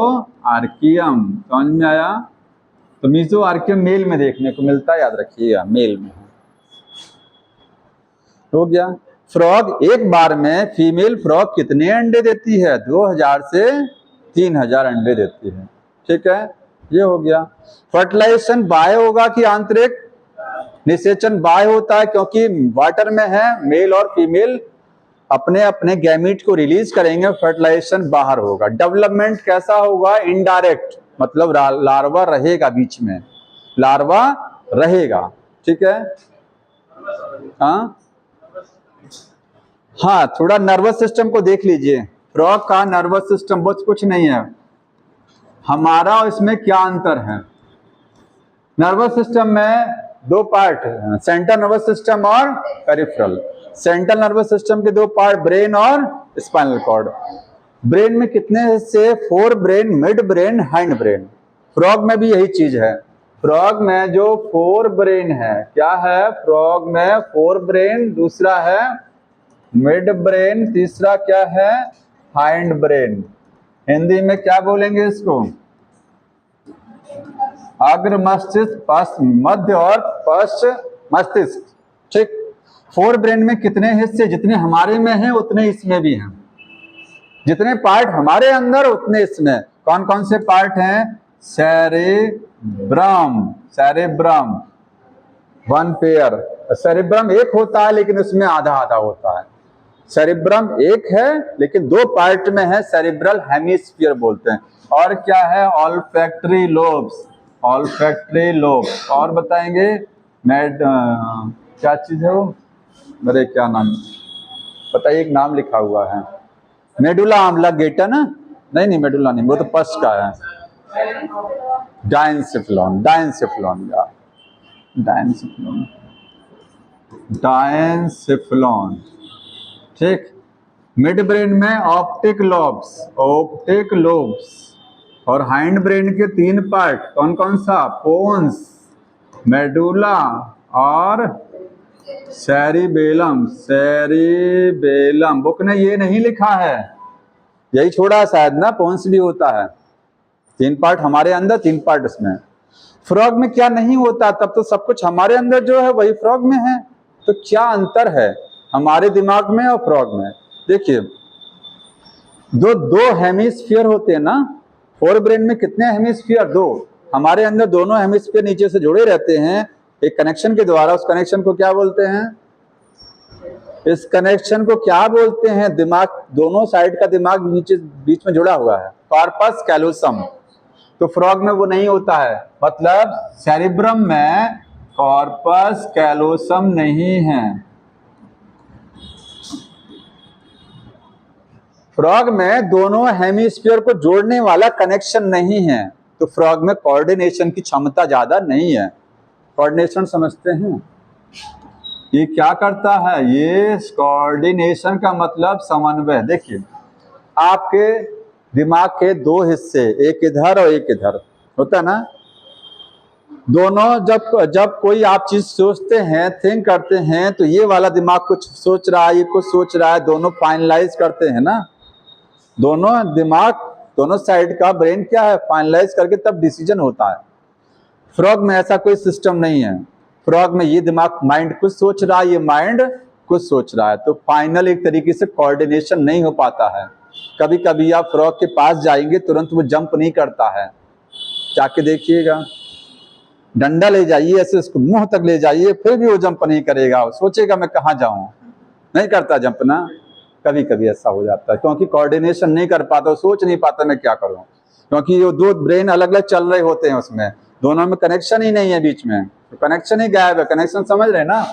आर्कियम। समझ में आया? तो मीजो आर्कियम मेल में देखने को मिलता है, याद रखिएगा, मेल में हो गया। फ्रॉग एक बार में फीमेल फ्रॉग कितने अंडे देती है, 2000 से 3000 अंडे देती है, ठीक है, ये हो गया। फर्टिलाइजेशन बाय होगा कि आंतरिक, निषेचन बाय होता है, क्योंकि वाटर में है, मेल और फीमेल अपने अपने गैमीट को रिलीज करेंगे, फर्टिलाइजेशन बाहर होगा। डेवलपमेंट कैसा होगा, इनडायरेक्ट, मतलब लार्वा रहेगा बीच में, लार्वा रहेगा, ठीक है। हाँ, थोड़ा नर्वस सिस्टम को देख लीजिए, फ्रॉग का नर्वस सिस्टम बहुत कुछ नहीं है, हमारा इसमें क्या अंतर है। नर्वस सिस्टम में दो पार्ट है, सेंट्रल नर्वस सिस्टम और पेरिफेरल। सेंट्रल नर्वस सिस्टम के दो पार्ट, ब्रेन और स्पाइनल कॉर्ड। ब्रेन में कितने हिस्से, 4 brain, mid brain, hind brain. Frog में भी यही चीज है, फ्रॉग में जो 4 ब्रेन है, क्या है, फ्रॉग में 4 ब्रेन, दूसरा है मिड ब्रेन, तीसरा क्या है, हाइंड ब्रेन। हिंदी में क्या बोलेंगे इसको, अग्र मस्तिष्क, पश्च मध्य और पश्च मस्तिष्क, ठीक। 4 ब्रेन में कितने हिस्से, जितने हमारे में हैं उतने इसमें भी हैं, जितने पार्ट हमारे अंदर उतने इसमें। कौन कौन से पार्ट हैं, सेरेब्रम, सेरेब्रम 1 पेयर, सेरेब्रम एक होता है लेकिन उसमें आधा आधा होता है, सेरेब्रम एक है लेकिन 2 पार्ट में है, सेरेब्रल हेमिस्फीयर बोलते हैं। और क्या है, ऑल्फैक्टरी लोब्स, ऑल्फैक्टरी लोब। और बताएंगे क्या चीज है वो, मेरे क्या नाम बताइए, एक नाम लिखा हुआ है, मेडुला ऑब्लिंगेटा ना, नहीं मेडुला नहीं, वो तो पश्च का है, डायंसिफ्लॉन, डायंसिफ्लॉन, डायंसिफ्लॉन, डायंसिफ्लॉन, ठीक। मिड ब्रेन में ऑप्टिक लोब्स, ऑप्टिक लोब्स। और हाइंड ब्रेन के 3 पार्ट, कौन कौन सा, पोन्स, मेडुला और सेरिबेलम, सेरिबेलम। बुक ने ये नहीं लिखा है, यही छोड़ा है शायद ना, पोन्स भी होता है, 3 पार्ट हमारे अंदर, 3 पार्ट इसमें। फ्रॉग में क्या नहीं होता, तब तो सब कुछ हमारे अंदर जो है वही फ्रॉग में है, तो क्या अंतर है हमारे दिमाग में और फ्रॉग में। देखिए, दो हेमिस्फीयर होते हैं ना, 4 ब्रेन में कितने हेमिस्फीयर, 2, हमारे अंदर दोनों हेमिस्फीयर नीचे से जुड़े रहते हैं एक कनेक्शन के द्वारा, उस कनेक्शन को क्या बोलते हैं, इस कनेक्शन को क्या बोलते हैं, दिमाग, दोनों साइड का दिमाग नीचे बीच में जुड़ा हुआ है, कॉर्पस कैलोसम। तो फ्रॉग में वो नहीं होता है, मतलब सेरिब्रम में कॉर्पस कैलोसम नहीं है, फ्रॉग में दोनों हेमिस्फीयर को जोड़ने वाला कनेक्शन नहीं है, तो फ्रॉग में कोऑर्डिनेशन की क्षमता ज्यादा नहीं है। कोऑर्डिनेशन समझते हैं, ये क्या करता है, ये कोऑर्डिनेशन का मतलब समन्वय। देखिए, आपके दिमाग के 2 हिस्से, एक इधर और एक इधर होता है ना, दोनों जब कोई आप चीज सोचते हैं, थिंक करते हैं, तो ये वाला दिमाग कुछ सोच रहा है, ये कुछ सोच रहा है, दोनों फाइनलाइज करते हैं ना, दोनों दिमाग, दोनों साइड का ब्रेन क्या है, फाइनलाइज करके तब डिसीजन होता है। फ्रॉग में ऐसा कोई सिस्टम नहीं है, फ्रॉग में ये दिमाग, माइंड कुछ सोच रहा है, ये माइंड कुछ सोच रहा है, तो फाइनल एक तरीके से कोऑर्डिनेशन नहीं हो पाता है। कभी कभी आप फ्रॉग के पास जाएंगे, तुरंत वो जंप नहीं करता है, जाके देखिएगा, डंडा ले जाइए ऐसे उसको मुंह तक ले जाइए, फिर भी वो जंप नहीं करेगा, सोचेगा मैं कहाँ जाऊं, नहीं करता जंप ना। कभी कभी ऐसा हो जाता है, क्योंकि कोऑर्डिनेशन नहीं कर पाता, सोच नहीं पाता मैं क्या करूं, क्योंकि ये दो ब्रेन अलग अलग चल रहे होते हैं, उसमें दोनों में कनेक्शन ही नहीं है बीच में, तो कनेक्शन ही गायब है। कनेक्शन समझ रहे हैं ना,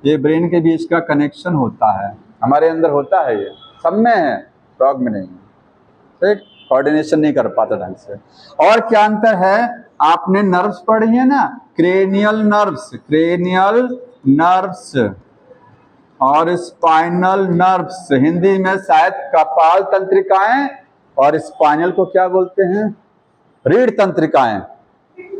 ये ब्रेन के बीच का कनेक्शन होता है, हमारे अंदर होता है, ये सब में है, फ्रॉग में नहीं है। ठीक, कोऑर्डिनेशन नहीं कर पाता ढंग से। और क्या अंतर है, आपने नर्व्स पढ़ी है ना, क्रेनियल नर्व्स, क्रेनियल नर्व्स और स्पाइनल नर्व्स, हिंदी में शायद कपाल तंत्रिकाएं, और स्पाइनल को क्या बोलते हैं, रीढ़ तंत्रिकाएं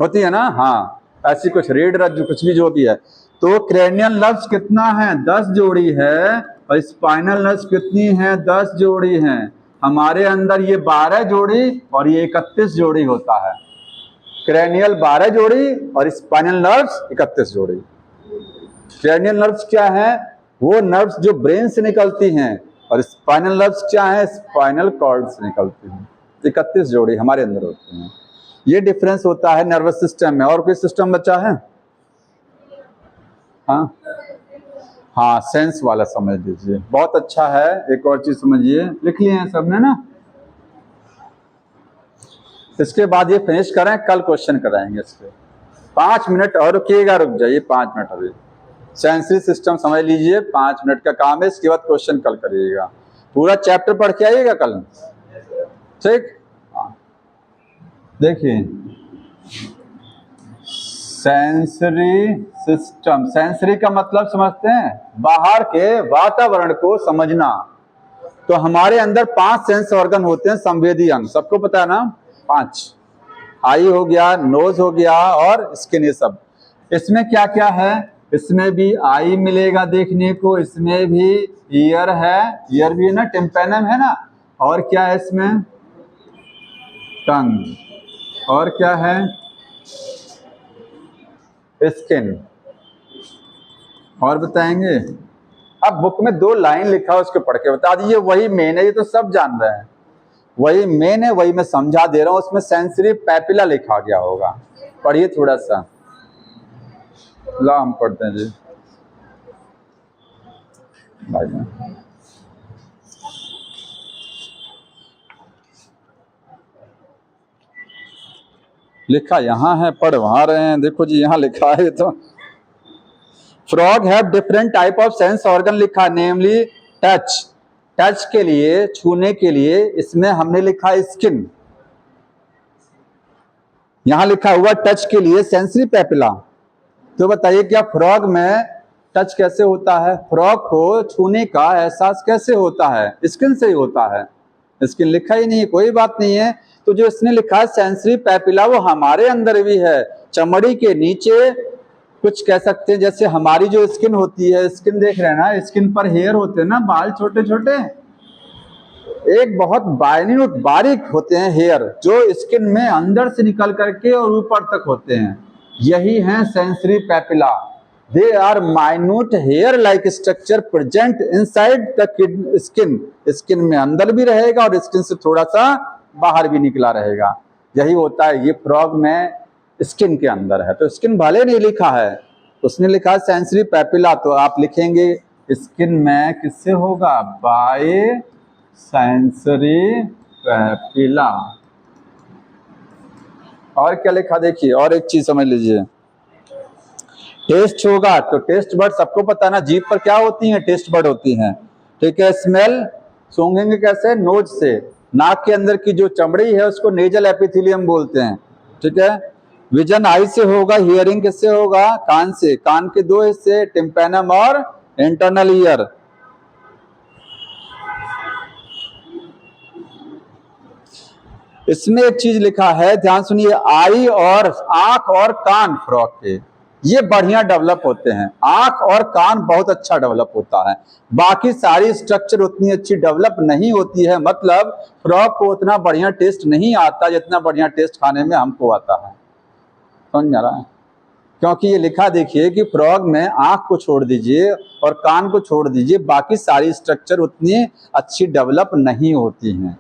होती है ना, हाँ ऐसी कुछ, रीढ़ रज्जु कुछ भी जो भी है। तो क्रेनियल नर्व्स कितना है, 10 जोड़ी है, और स्पाइनल नर्व्स कितनी है, 10 जोड़ी है। हमारे अंदर ये 12 जोड़ी और ये 31 जोड़ी होता है। क्रेनियल 12 जोड़ी और स्पाइनल नर्व्स 31 जोड़ी। क्रेनियल नर्व्स क्या है, वो नर्व्स जो ब्रेन से निकलती हैं, और स्पाइनल नर्व्स क्या है, स्पाइनल कॉर्ड से निकलती हैं। 31 जोड़ी हमारे अंदर होती हैं। ये डिफरेंस होता है नर्वस सिस्टम में। और कोई सिस्टम बचा है? हाँ हाँ, सेंस वाला समझ लीजिए, बहुत अच्छा है। एक और चीज समझिए, लिख लिए हैं सबने ना, इसके बाद ये फिनिश करें, कल क्वेश्चन कराएंगे इसके। 5 मिनट और रुकिएगा, रुक जाइए 5 मिनट अभी। सेंसरी सिस्टम समझ लीजिए, 5 मिनट का काम है, इसके बाद क्वेश्चन कल करिएगा। पूरा चैप्टर पढ़ के आइएगा कल, ठीक। देखिए, सेंसरी सिस्टम, सेंसरी का मतलब समझते हैं, बाहर के वातावरण को समझना। तो हमारे अंदर 5 सेंस ऑर्गन होते हैं, संवेदी अंग, सबको पता है ना, 5। आई हो गया, नोज हो गया और स्किन, ये सब। इसमें क्या क्या है, इसमें भी आई मिलेगा देखने को, इसमें भी ईयर है, ईयर भी है ना, टिम्पैनम है ना, और क्या है इसमें, टंग, और क्या है, स्किन, और बताएंगे। अब बुक में 2 लाइन लिखा है, उसको पढ़ के बता दीजिए। वही मेन है, ये तो सब जान रहे हैं, वही मेन है, वही मैं समझा दे रहा हूं। उसमें सेंसरी पैपिला लिखा गया होगा, पढ़िए थोड़ा सा। ला हम पढ़ते हैं जी भाई। लिखा यहाँ है, पढ़ वहां रहे हैं, देखो जी यहाँ लिखा है। तो frog have different type of sense organ लिखा, नेमली टच, टच के लिए, छूने के लिए, इसमें हमने लिखा स्किन, यहां लिखा हुआ टच के लिए सेंसरी पैपिला। तो बताइए क्या फ्रॉग में टच कैसे होता है, फ्रॉग को छूने का एहसास कैसे होता है, स्किन से ही होता है। स्किन लिखा ही नहीं, कोई बात नहीं है। तो जो इसने लिखा है सेंसरी पैपिला, वो हमारे अंदर भी है, चमड़ी के नीचे, कुछ कह सकते हैं जैसे हमारी जो स्किन होती है, स्किन देख रहे हैं ना, स्किन पर हेयर होते हैं ना, बाल छोटे छोटे, एक बहुत माइन्यूट बारीक होते हैं हेयर, जो स्किन में अंदर से निकल करके और ऊपर तक होते हैं, यही है sensory papilla. They are minute hair like structure present inside the skin, skin में अंदर भी रहेगा और स्किन से थोड़ा सा बाहर भी निकला रहेगा, यही होता है। ये फ्रॉग में स्किन के अंदर है, तो स्किन भले नहीं लिखा है, उसने लिखा सेंसरी पैपिला, तो आप लिखेंगे स्किन में किससे होगा, बाय सेंसरी पैपिला। और क्या लिखा देखिए, और एक चीज समझ लीजिए, टेस्ट होगा तो टेस्ट बर्ड सबको पता है ना, जीभ पर क्या होती है, टेस्ट बर्ड होती हैं, ठीक है। स्मेल सूंघेंगे कैसे, नोज से, नाक के अंदर की जो चमड़ी है उसको नेजल एपिथेलियम बोलते हैं, ठीक है। विजन आई से होगा, हियरिंग किससे होगा, कान से, कान के 2 हिस्से, टिम्पैनम और इंटरनल ईयर। इसमें एक चीज लिखा है, ध्यान सुनिए, आई और आंख और कान फ्रॉग के ये बढ़िया डेवलप होते हैं, आंख और कान बहुत अच्छा डेवलप होता है, बाकी सारी स्ट्रक्चर उतनी अच्छी डेवलप नहीं होती है, मतलब फ्रॉग को उतना बढ़िया टेस्ट नहीं आता जितना बढ़िया टेस्ट खाने में हमको आता है, समझ आ रहा है। क्योंकि ये लिखा देखिए कि फ्रॉग में आंख को छोड़ दीजिए और कान को छोड़ दीजिए, बाकी सारी स्ट्रक्चर उतनी अच्छी डेवलप नहीं होती हैं,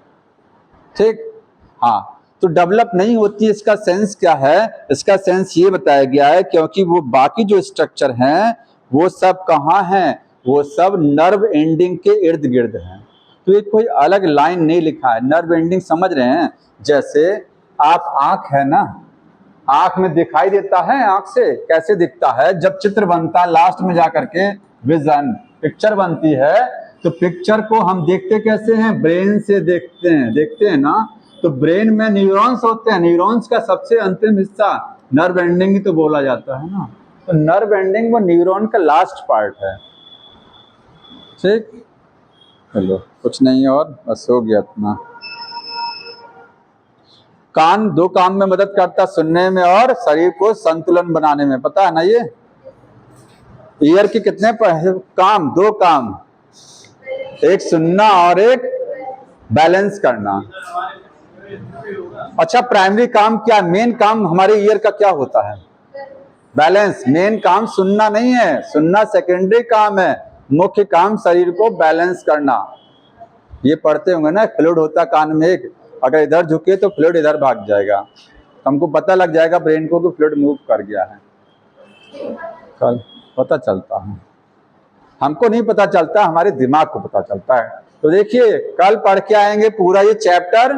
ठीक। हाँ, तो डेवलप नहीं होती, इसका सेंस क्या है, इसका सेंस ये बताया गया है, क्योंकि वो बाकी जो स्ट्रक्चर हैं वो सब कहाँ हैं, वो सब नर्व एंडिंग के इर्द गिर्द हैं। तो ये कोई अलग लाइन नहीं लिखा है। नर्व एंडिंग समझ रहे हैं? जैसे आप आंख है ना, आंख में दिखाई देता है, आंख से कैसे दिखता है? जब चित्र बनता है लास्ट में जाकर के विजन पिक्चर बनती है, तो पिक्चर को हम देखते कैसे हैं? ब्रेन से देखते हैं ना। तो ब्रेन में न्यूरॉन्स होते हैं, न्यूरॉन्स का सबसे अंतिम हिस्सा नर्व एंडिंग ही तो बोला जाता है ना। तो नर्व एंडिंग वो न्यूरॉन का लास्ट पार्ट है। ठीक, चलो कुछ नहीं और बस हो गया इतना। कान दो काम में मदद करता, सुनने में और शरीर को संतुलन बनाने में, पता है ना ये? ईयर के कितने काम? दो काम, एक सुनना और एक बैलेंस करना। अच्छा, प्राइमरी काम क्या, मेन काम हमारे ईयर का क्या होता है? बैलेंस। मेन काम सुनना नहीं है, सुनना सेकेंडरी काम है। मुख्य काम शरीर को बैलेंस करना। ये पढ़ते होंगे ना, फ्लूइड होता कान में एक, अगर इधर झुके तो फ्लूइड इधर भाग जाएगा, हमको पता लग जाएगा ब्रेन को कि फ्लूइड मूव कर गया है। कल पता चलता है, हमको नहीं पता चलता, हमारे दिमाग को पता चलता है। तो देखिए कल पढ़ के आएंगे पूरा ये चैप्टर,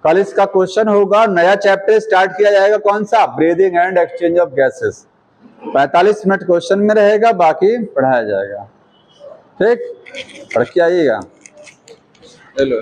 कल इसका क्वेश्चन होगा। नया चैप्टर स्टार्ट किया जाएगा, कौन सा? Breathing and exchange of gases. 45 minute question में रहेगा, बाकी पढ़ाया जाएगा। ठीक, पढ़ के आइएगा। हेलो।